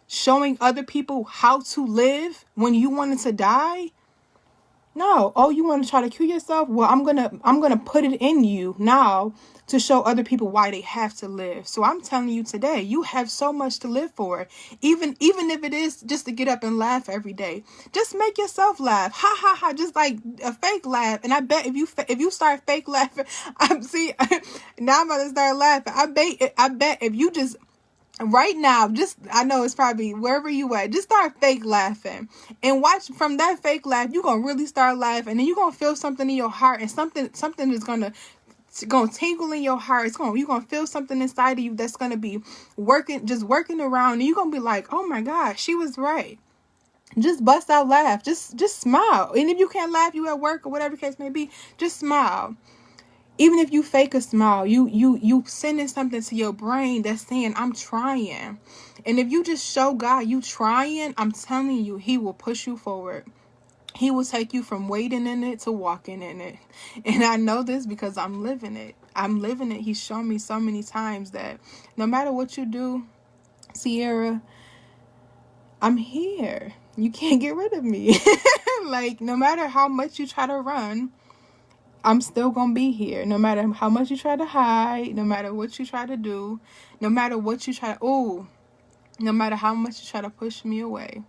showing other people how to live when you wanted to die. No. Oh, you want to try to kill yourself? Well, I'm gonna put it in you now to show other people why they have to live. So I'm telling you today, you have so much to live for. Even if it is just to get up and laugh every day. Just make yourself laugh. Ha ha ha, just like a fake laugh. And I bet if you start fake laughing, now I'm about to start laughing. I bet if you just right now, I know it's probably wherever you at, just start fake laughing and watch from that fake laugh. You're going to really start laughing and then you're going to feel something in your heart and something is going to tingle in your heart. You're going to feel something inside of you that's going to be working around and you're going to be like, oh my gosh, she was right. Just bust out laugh. Just smile. And if you can't laugh, you at work or whatever the case may be, just smile. Even if you fake a smile, you sending something to your brain that's saying, I'm trying. And if you just show God you trying, I'm telling you, he will push you forward. He will take you from waiting in it to walking in it. And I know this because I'm living it. He's shown me so many times that no matter what you do, Sierra, I'm here. You can't get rid of me. Like, no matter how much you try to run, I'm still going to be here. No matter how much you try to hide, no matter what you try to do, no matter what you try to, no matter how much you try to push me away.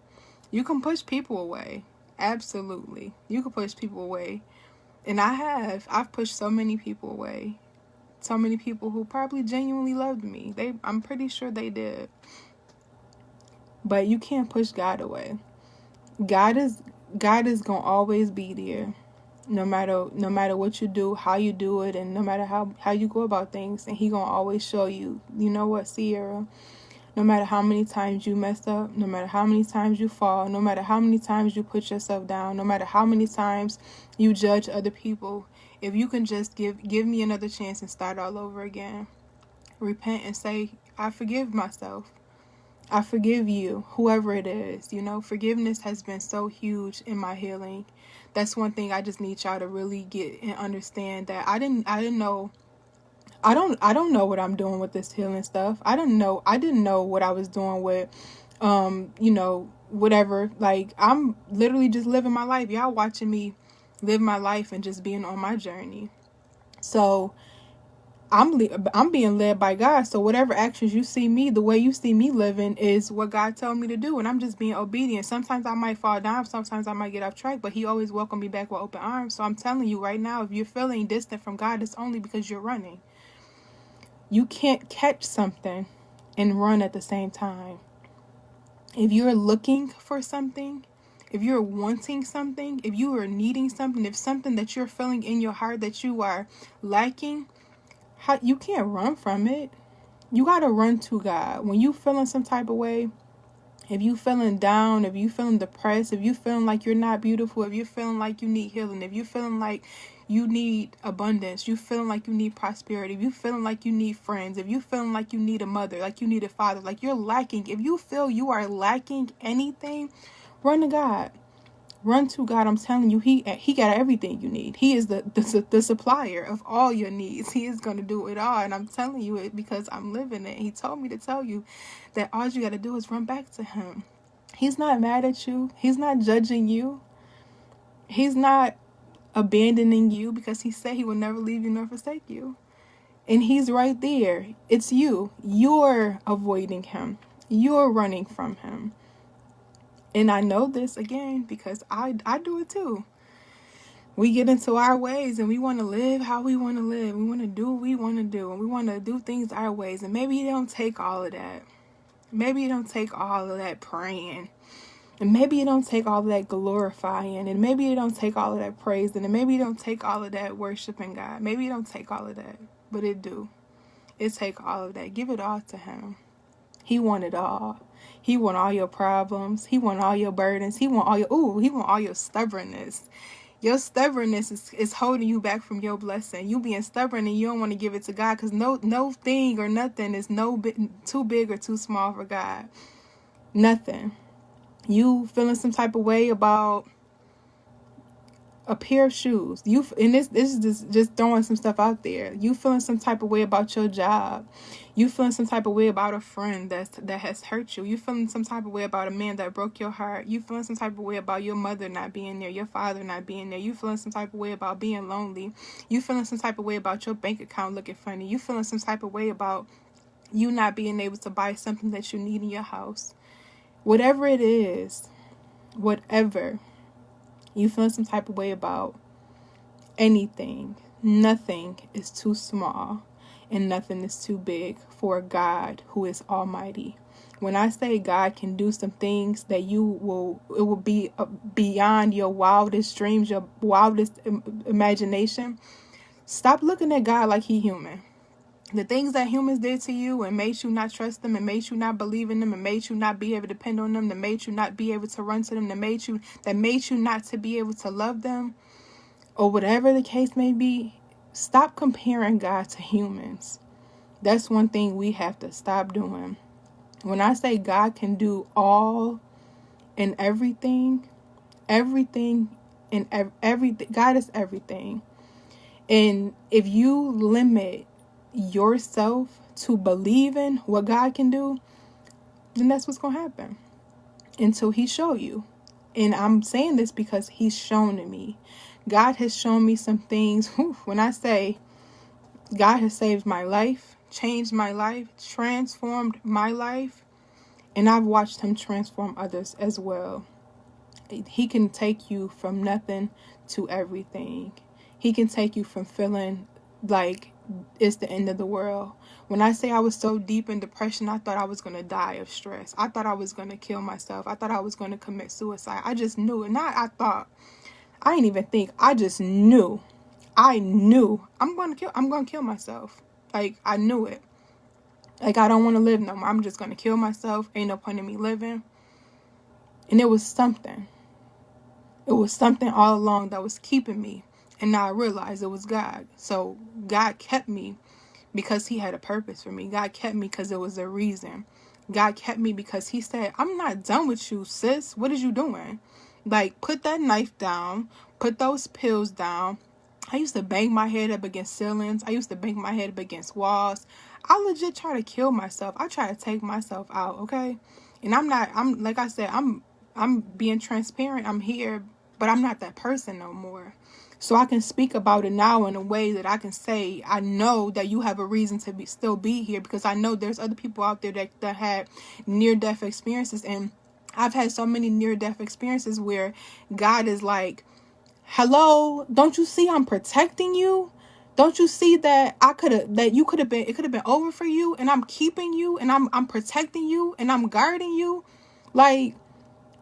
You can push people away. Absolutely. You can push people away. And I've pushed so many people away. So many people who probably genuinely loved me. I'm pretty sure they did. But you can't push God away. God is going to always be there. No matter what you do, how you do it, and no matter how you go about things, and he gonna always show you, you know what, Sierra, no matter how many times you mess up, no matter how many times you fall, no matter how many times you put yourself down, no matter how many times you judge other people, if you can just give me another chance and start all over again, repent and say, I forgive myself. I forgive you, whoever it is. You know, forgiveness has been so huge in my healing. That's one thing I just need y'all to really get and understand, that I didn't know. I don't know what I'm doing with this healing stuff. I didn't know what I was doing with whatever. Like, I'm literally just living my life. Y'all watching me live my life and just being on my journey. So I'm being led by God. So whatever actions you see me, the way you see me living is what God told me to do. And I'm just being obedient. Sometimes I might fall down. Sometimes I might get off track. But he always welcomed me back with open arms. So I'm telling you right now, if you're feeling distant from God, it's only because you're running. You can't catch something and run at the same time. If you're looking for something if you're wanting something, if you are needing something, if something that you're feeling in your heart that you are lacking, you can't run from it. You got to run to God. When you feeling some type of way, if you feeling down, if you feeling depressed, if you feeling like you're not beautiful, if you're feeling like you need healing, if you feeling like you need abundance, you feeling like you need prosperity, if you feeling like you need friends, if you feeling like you need a mother, like you need a father, like you're lacking, if you feel you are lacking anything, run to God. Run to God. I'm telling you, he got everything you need. He is the supplier of all your needs. He is going to do it all. And I'm telling you it because I'm living it. He told me to tell you that all you got to do is run back to him. He's not mad at you. He's not judging you. He's not abandoning you, because he said he will never leave you nor forsake you. And he's right there. It's you. You're avoiding him. You're running from him. And I know this, again, because I do it too. We get into our ways and we want to live how we want to live. We want to do what we want to do. And we want to do things our ways. And maybe it don't take all of that. Maybe it don't take all of that praying. And maybe it don't take all of that glorifying. And maybe it don't take all of that praising. And maybe it don't take all of that worshiping God. Maybe it don't take all of that. But it do. It take all of that. Give it all to him. He want it all. He want all your problems. He want all your burdens. He want all your stubbornness. Your stubbornness is holding you back from your blessing. You being stubborn and you don't want to give it to God, because no thing or nothing is too big or too small for God. Nothing. You feeling some type of way about a pair of shoes. This is just throwing some stuff out there. You feeling some type of way about your job. You feeling some type of way about a friend that has hurt you. You feeling some type of way about a man that broke your heart. You feeling some type of way about your mother not being there, your father not being there. You feeling some type of way about being lonely. You feeling some type of way about your bank account looking funny. You feeling some type of way about you not being able to buy something that you need in your house. Whatever it is, whatever. You feeling some type of way about anything. Nothing is too small and nothing is too big for God, who is almighty. When I say God can do some things that it will be beyond your wildest dreams, your wildest imagination, stop looking at God like he human. The things that humans did to you and made you not trust them and made you not believe in them and made you not be able to depend on them, that made you not be able to run to them, that made you not to be able to love them, or whatever the case may be, stop comparing God to humans. That's one thing we have to stop doing. When I say God can do all and everything and everything, God is everything. And if you limit yourself to believe in what God can do, then that's what's going to happen until he show you. And I'm saying this because he's shown to me. God has shown me some things. When I say God has saved my life, changed my life, transformed my life, and I've watched him transform others as well. He can take you from nothing to everything. He can take you from feeling like it's the end of the world. When I say I was so deep in depression, I thought I was going to die of stress. I thought I was going to kill myself. I thought I was going to commit suicide. I just knew it. I didn't even think. I just knew. I knew I'm going to kill myself. Like, I knew it. Like, I don't want to live no more. I'm just going to kill myself. Ain't no point in me living. And it was something. It was something all along that was keeping me. And now I realized it was God. So God kept me because he had a purpose for me. God kept me because there was a reason. God kept me because he said, I'm not done with you, sis. What is you doing? Like, put that knife down. Put those pills down. I used to bang my head up against ceilings. I used to bang my head up against walls. I legit try to kill myself. I try to take myself out, okay? And I'm like I said, I'm being transparent. I'm here, but I'm not that person no more. So I can speak about it now in a way that I can say, I know that you have a reason to still be here, because I know there's other people out there that had near-death experiences. And I've had so many near-death experiences where God is like, hello, don't you see I'm protecting you? Don't you see that it could have been over for you, and I'm keeping you, and I'm protecting you, and I'm guarding you? Like,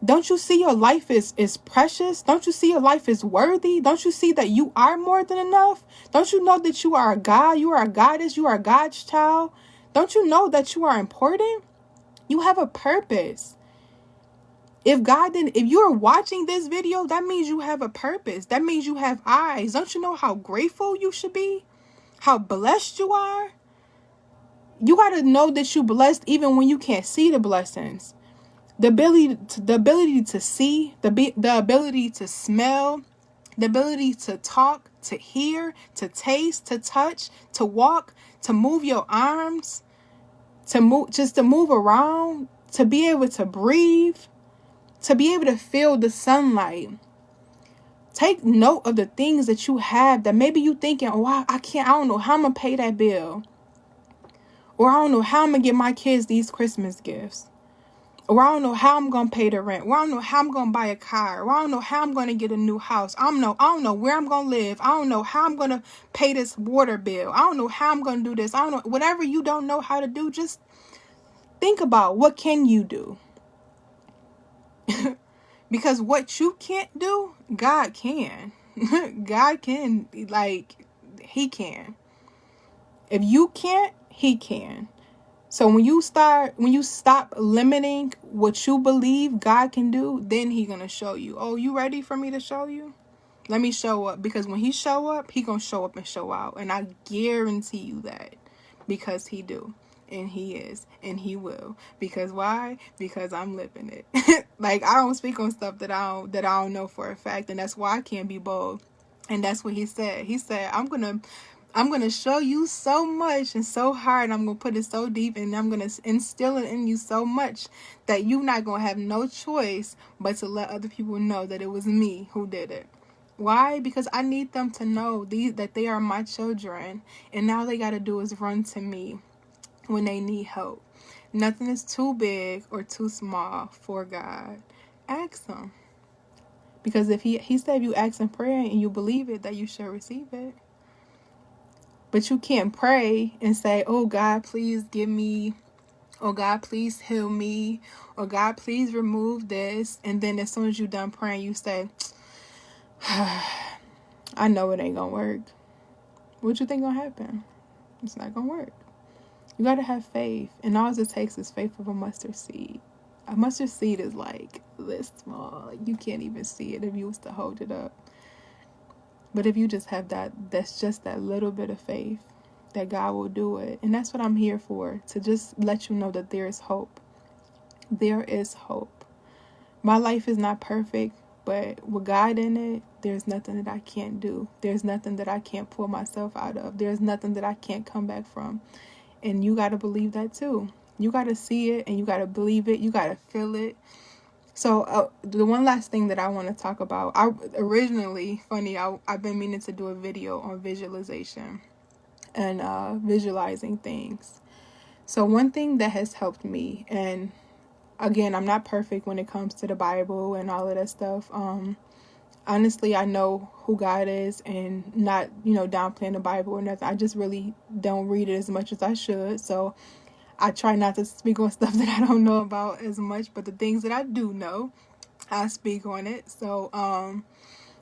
Don't you see your life is precious? Don't you see your life is worthy? Don't you see that you are more than enough? Don't you know that you are a God? You are a goddess. You are a God's child. Don't you know that you are important? You have a purpose. If you are watching this video, that means you have a purpose. That means you have eyes. Don't you know how grateful you should be? How blessed you are? You got to know that you're blessed even when you can't see the blessings. The ability to see, the ability to smell, the ability to talk, to hear, to taste, to touch, to walk, to move your arms, to move around, to be able to breathe, to be able to feel the sunlight. Take note of the things that you have that maybe you thinking, oh, I don't know how I'm going to pay that bill. Or I don't know how I'm going to get my kids these Christmas gifts. Or I don't know how I'm going to pay the rent. Or I don't know how I'm going to buy a car. Or I don't know how I'm going to get a new house. I don't know where I'm going to live. I don't know how I'm going to pay this water bill. I don't know how I'm going to do this. I don't know. Whatever you don't know how to do, just think about what can you do. Because what you can't do, God can. God can, he can. If you can't, he can. So when you stop limiting what you believe God can do, then he's going to show you. Oh, you ready for me to show you? Let me show up. Because when he show up, he going to show up and show out. And I guarantee you that. Because he do. And he is. And he will. Because why? Because I'm living it. I don't speak on stuff that I don't know for a fact. And that's why I can't be bold. And that's what he said. He said, I'm going to show you so much and so hard. I'm going to put it so deep and I'm going to instill it in you so much that you're not going to have no choice but to let other people know that it was me who did it. Why? Because I need them to know that they are my children and all they got to do is run to me when they need help. Nothing is too big or too small for God. Ask him. Because if he said if you ask in prayer and you believe it, that you shall receive it. But you can't pray and say, oh, God, please give me, or God, please heal me, or God, please remove this. And then as soon as you're done praying, you say, I know it ain't going to work. What you think going to happen? It's not going to work. You got to have faith. And all it takes is faith of a mustard seed. A mustard seed is like this small. You can't even see it if you was to hold it up. But if you just have that's just that little bit of faith that God will do it. And that's what I'm here for, to just let you know that there is hope. There is hope. My life is not perfect, but with God in it, there's nothing that I can't do. There's nothing that I can't pull myself out of. There's nothing that I can't come back from. And you got to believe that too. You got to see it and you got to believe it. You got to feel it. So the one last thing that I want to talk about, I've been meaning to do a video on visualization and visualizing things. So one thing that has helped me, and again, I'm not perfect when it comes to the Bible and all of that stuff. Honestly, I know who God is and not, downplaying the Bible or nothing. I just really don't read it as much as I should. So I try not to speak on stuff that I don't know about as much, but the things that I do know, I speak on it. So,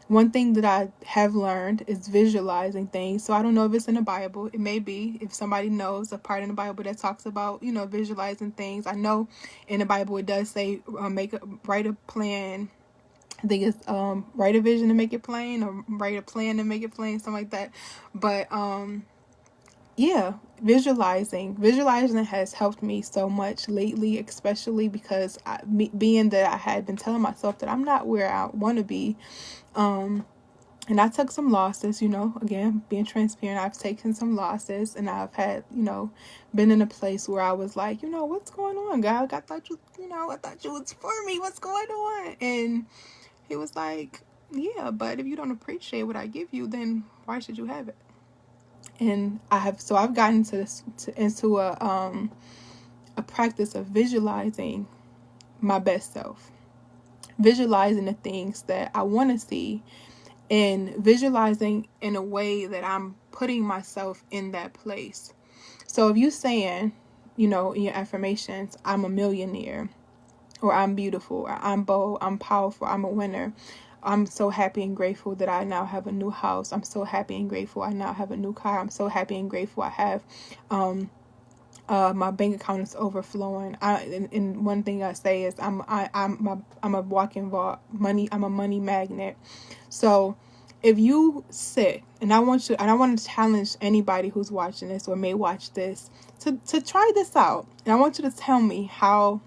one thing that I have learned is visualizing things. So I don't know if it's in the Bible. It may be. If somebody knows a part in the Bible that talks about, visualizing things. I know in the Bible it does say write a plan. I think it's write a vision to make it plain, or write a plan to make it plain, something like that. But yeah, visualizing has helped me so much lately, especially because being that I had been telling myself that I'm not where I want to be. And I took some losses, again, being transparent. I've taken some losses and I've had, been in a place where I was like, what's going on, God? I thought you was for me. What's going on? And he was like, yeah, but if you don't appreciate what I give you, then why should you have it? And I've gotten into a practice of visualizing my best self, visualizing the things that I want to see, and visualizing in a way that I'm putting myself in that place. So if you're saying, in your affirmations, I'm a millionaire, or I'm beautiful, or I'm bold, I'm powerful, I'm a winner. I'm so happy and grateful that I now have a new house. I'm so happy and grateful I now have a new car. I'm so happy and grateful I have my bank account is overflowing. And one thing I say is I'm a walking vault money. I'm a money magnet. So if you sit, and I want to challenge anybody who's watching this or may watch this to try this out, and I want you to tell me how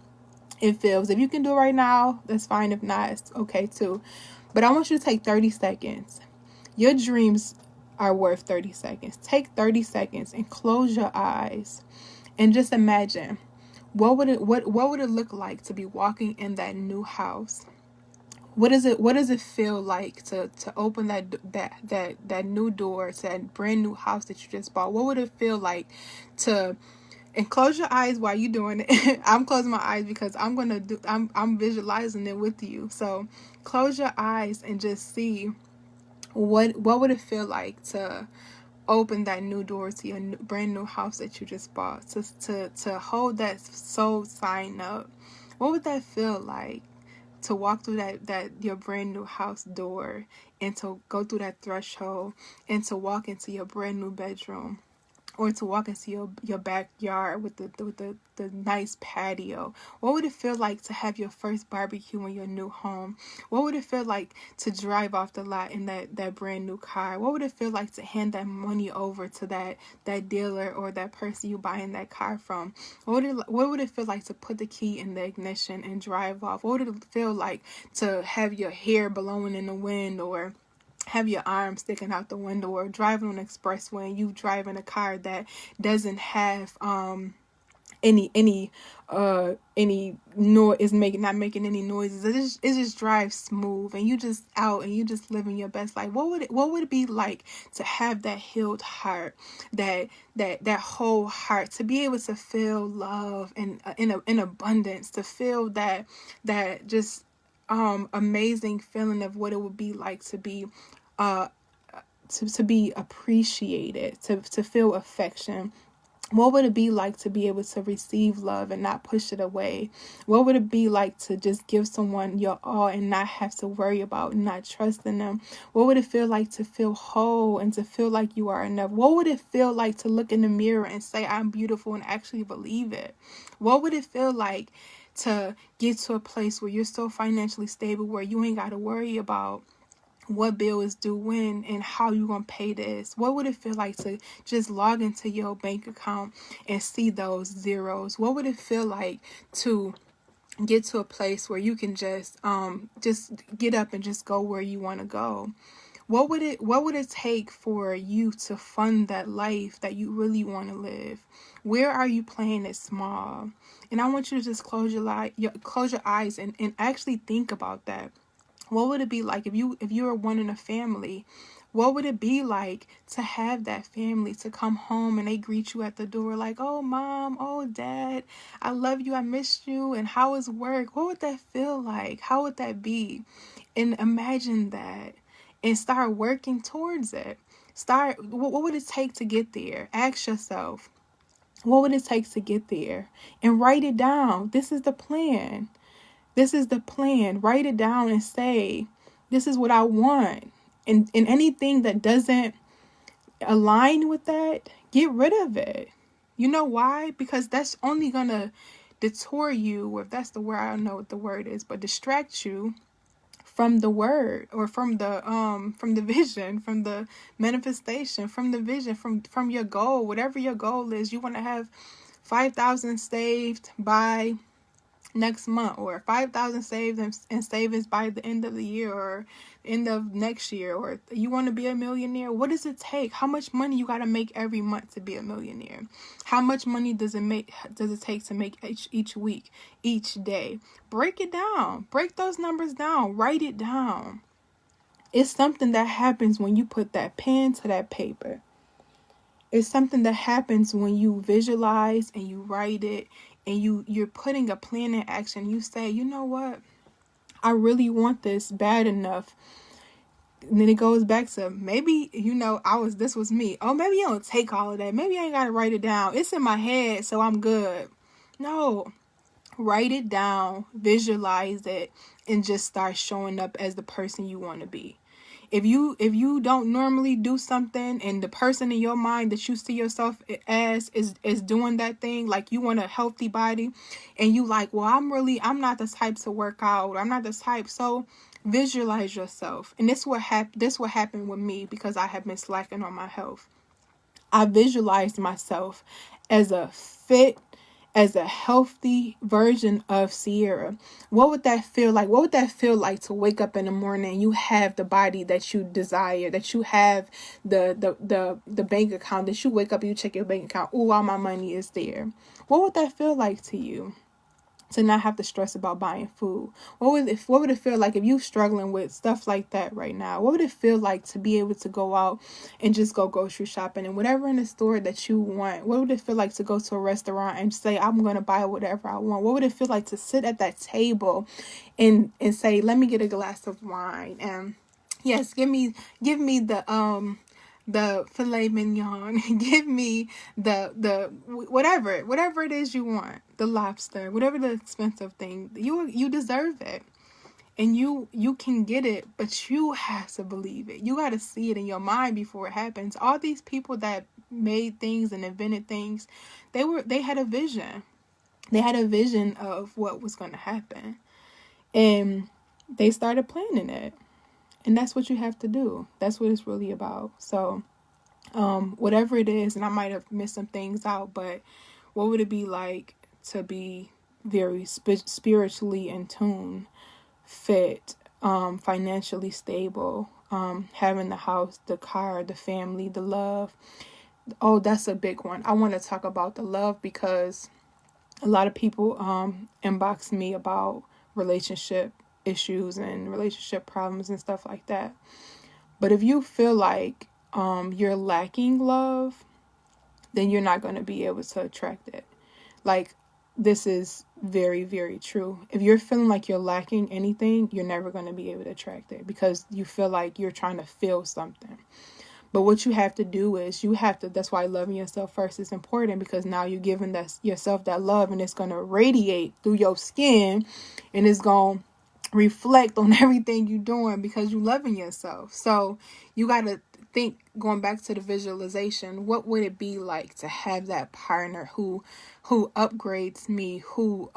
it feels. If you can do it right now, that's fine. If not, it's okay too. But I want you to take 30 seconds. Your dreams are worth 30 seconds. Take 30 seconds and close your eyes and just imagine what would it look like to be walking in that new house. What does it feel like to open that new door to that brand new house that you just bought? What would it feel like to, and close your eyes while you're doing it. I'm closing my eyes because I'm visualizing it with you. So close your eyes and just see what would it feel like to open that new door to your brand new house that you just bought, to hold that soul sign up. What would that feel like to walk through that your brand new house door, and to go through that threshold, and to walk into your brand new bedroom, or to walk into your backyard with the nice patio? What would it feel like to have your first barbecue in your new home? What would it feel like to drive off the lot in that brand new car? What would it feel like to hand that money over to that dealer or that person you buying that car from? What would it feel like to put the key in the ignition and drive off? What would it feel like to have your hair blowing in the wind, or have your arm sticking out the window, or driving on an expressway and you driving a car that doesn't have any noise, is not making any noises. It just drives smooth, and you just out and you just living your best life. What would it be like to have that healed heart, that whole heart, to be able to feel love and in abundance, to feel that just amazing feeling of what it would be like to be to be appreciated, to feel affection? What would it be like to be able to receive love and not push it away? What would it be like to just give someone your all and not have to worry about not trusting them? What would it feel like to feel whole and to feel like you are enough? What would it feel like to look in the mirror and say, I'm beautiful, and actually believe it? What would it feel like to get to a place where you're so financially stable where you ain't got to worry about what bill is due when and how you gonna pay this? What would it feel like to just log into your bank account and see those zeros? What would it feel like to get to a place where you can just get up and just go where you want to go? What would it take for you to fund that life that you really want to live? Where are you playing it small? And I want you to just close your eyes and actually think about that. What would it be like if you were one in a family? What would it be like to have that family to come home and they greet you at the door like, oh, mom, oh, dad, I love you, I missed you, and how is work? What would that feel like? How would that be? And imagine that and start working towards it. What would it take to get there? Ask yourself, what would it take to get there? And write it down. This is the plan. This is the plan. Write it down and say, this is what I want. And anything that doesn't align with that, get rid of it. You know why? Because that's only going to detour you, or if that's the word, I don't know what the word is, but distract you from the word, or from the vision, from the manifestation, from the vision, from your goal. Whatever your goal is, you want to have 5,000 saved by next month, or 5,000 saved and savings by the end of the year, or end of next year, or you want to be a millionaire. What does it take? How much money you got to make every month to be a millionaire? How much money does it take to make each week, each day? Break it down. Break those numbers down. Write it down. It's something that happens when you put that pen to that paper. It's something that happens when you visualize and you write it, and you're putting a plan in action. You say, you know what? I really want this bad enough. And then it goes back to, maybe, this was me. Oh, maybe you don't take all of that. Maybe I ain't got to write it down. It's in my head, so I'm good. No. Write it down, visualize it, and just start showing up as the person you want to be. If you don't normally do something, and the person in your mind that you see yourself as is doing that thing, like you want a healthy body, and you like, well, I'm not the type to work out, I'm not the type. So visualize yourself. And this what happened with me, because I have been slacking on my health. I visualized myself as a fit, as a healthy version of Sierra. What would that feel like? What would that feel like to wake up in the morning and you have the body that you desire, that you have the bank account, that you wake up and you check your bank account, ooh, all my money is there. What would that feel like to you? To not have to stress about buying food. What would it feel like if you're struggling with stuff like that right now? What would it feel like to be able to go out and just go grocery shopping and whatever in the store that you want? What would it feel like to go to a restaurant and say, I'm going to buy whatever I want? What would it feel like to sit at that table and say, let me get a glass of wine, and yes, give me the filet mignon, give me the whatever it is you want, the lobster, whatever the expensive thing, you deserve it, and you can get it, but you have to believe it. You got to see it in your mind before it happens. All these people that made things and invented things, they had a vision. They had a vision of what was going to happen, and they started planning it. And that's what you have to do. That's what it's really about. So whatever it is, and I might have missed some things out, but what would it be like to be very spiritually in tune, fit, financially stable, having the house, the car, the family, the love? Oh, that's a big one. I want to talk about the love, because a lot of people inbox me about relationship issues and relationship problems and stuff like that. But if you feel like you're lacking love, then you're not going to be able to attract it. Like, this is very, very true. If you're feeling like you're lacking anything, you're never going to be able to attract it, because you feel like you're trying to fill something. But what you have to do is that's why loving yourself first is important, because now you're giving yourself that love, and it's going to radiate through your skin, and it's going to reflect on everything you're doing, because you're loving yourself. So you got to think, going back to the visualization, what would it be like to have that partner who upgrades me, who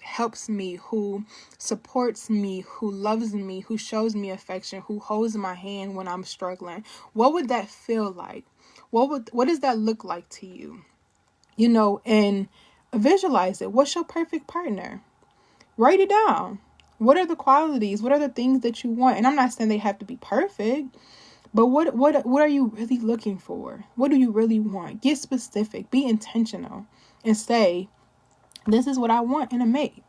helps me, who supports me, who loves me, who shows me affection, who holds my hand when I'm struggling? What would that feel like? What does that look like to you? And visualize it. What's your perfect partner? Write it down. What are the qualities? What are the things that you want? And I'm not saying they have to be perfect, but what are you really looking for? What do you really want? Get specific. Be intentional. And say, this is what I want in a mate.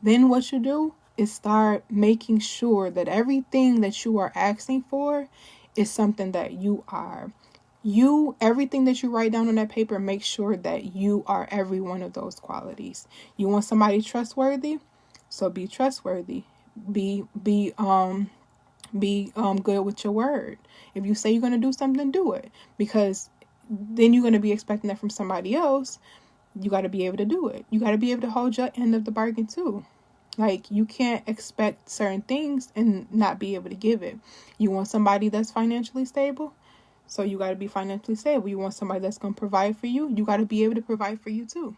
Then what you do is start making sure that everything that you are asking for is something that you are. Everything that you write down on that paper, make sure that you are every one of those qualities. You want somebody trustworthy? So be trustworthy. Be good with your word. If you say you're going to do something, do it. Because then you're going to be expecting that from somebody else. You got to be able to do it. You got to be able to hold your end of the bargain too. Like, you can't expect certain things and not be able to give it. You want somebody that's financially stable? So you got to be financially stable. You want somebody that's going to provide for you? You got to be able to provide for you too.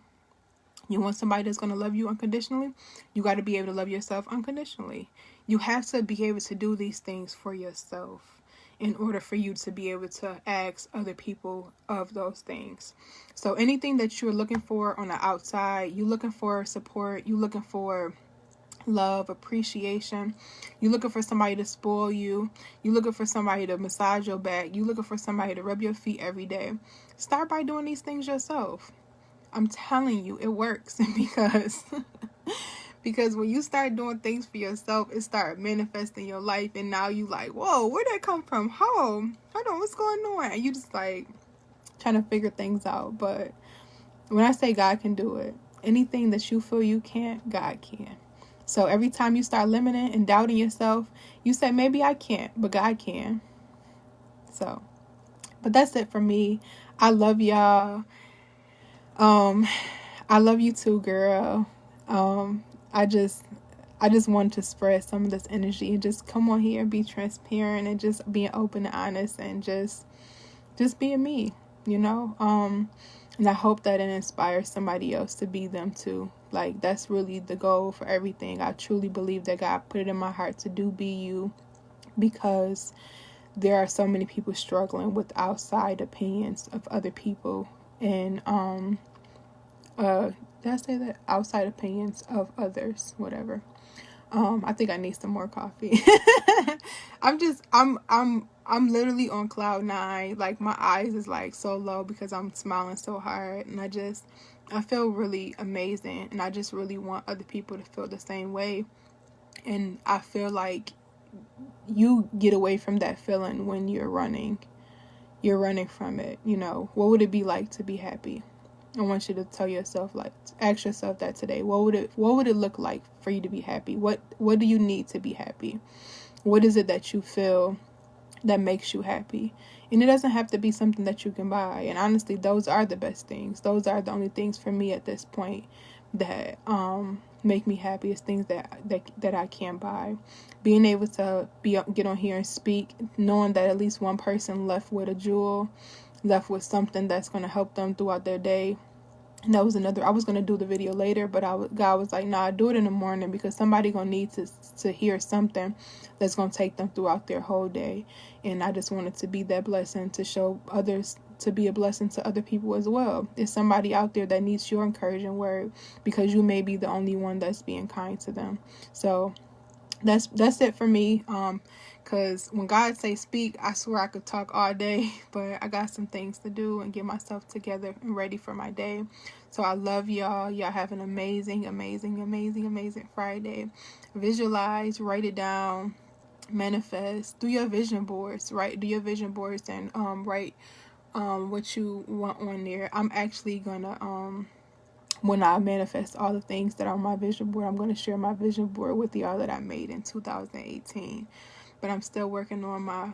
You want somebody that's going to love you unconditionally? You got to be able to love yourself unconditionally. You have to be able to do these things for yourself in order for you to be able to ask other people of those things. So anything that you're looking for on the outside, you're looking for support, you're looking for love, appreciation, you're looking for somebody to spoil you, you're looking for somebody to massage your back, you're looking for somebody to rub your feet every day. Start by doing these things yourself. I'm telling you, it works. Because when you start doing things for yourself, it starts manifesting your life, and now you like, whoa, where'd that come from? Hold on, what's going on? And you just like trying to figure things out. But when I say God can do it, anything that you feel you can't, God can. So every time you start limiting and doubting yourself, you say, maybe I can't, but God can. So, but that's it for me. I love y'all. I love you too, girl. I just want to spread some of this energy and just come on here and be transparent and just being open and honest and just being me, you know? And I hope that it inspires somebody else to be them too. Like, that's really the goal for everything. I truly believe that God put it in my heart to do be you, because there are so many people struggling with outside opinions of other people. And did I say that? Outside opinions of others, whatever. I think I need some more coffee. I'm literally on cloud nine. Like, my eyes is like so low because I'm smiling so hard, and I feel really amazing, and I just really want other people to feel the same way. And I feel like you get away from that feeling when you're running. You're running from it, you know. What would it be like to be happy? I want you to tell yourself, like, ask yourself that today. What would it look like for you to be happy? What do you need to be happy? What is it that you feel that makes you happy? And it doesn't have to be something that you can buy. And honestly, those are the best things. Those are the only things for me at this point that make me happy, is things that I can't buy. Being able to get on here and speak, knowing that at least one person left with a jewel, left with something that's going to help them throughout their day. And that was another, I was going to do the video later, but God was like, nah, do it in the morning, because somebody going to need to hear something that's going to take them throughout their whole day. And I just wanted to be that blessing, to show others, to be a blessing to other people as well. There's somebody out there that needs your encouraging word, because you may be the only one that's being kind to them. So that's it for me. Because when God say speak, I swear I could talk all day, but I got some things to do and get myself together and ready for my day. So I love y'all. Y'all have an amazing, amazing, amazing, amazing Friday. Visualize, write it down, manifest, do your vision boards, right? Do your vision boards and write what you want on there. I'm actually gonna when I manifest all the things that are on my vision board, I'm going to share my vision board with y'all that I made in 2018. But I'm still working on my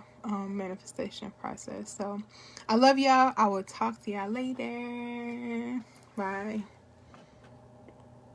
manifestation process. So I love y'all. I will talk to y'all later. Bye.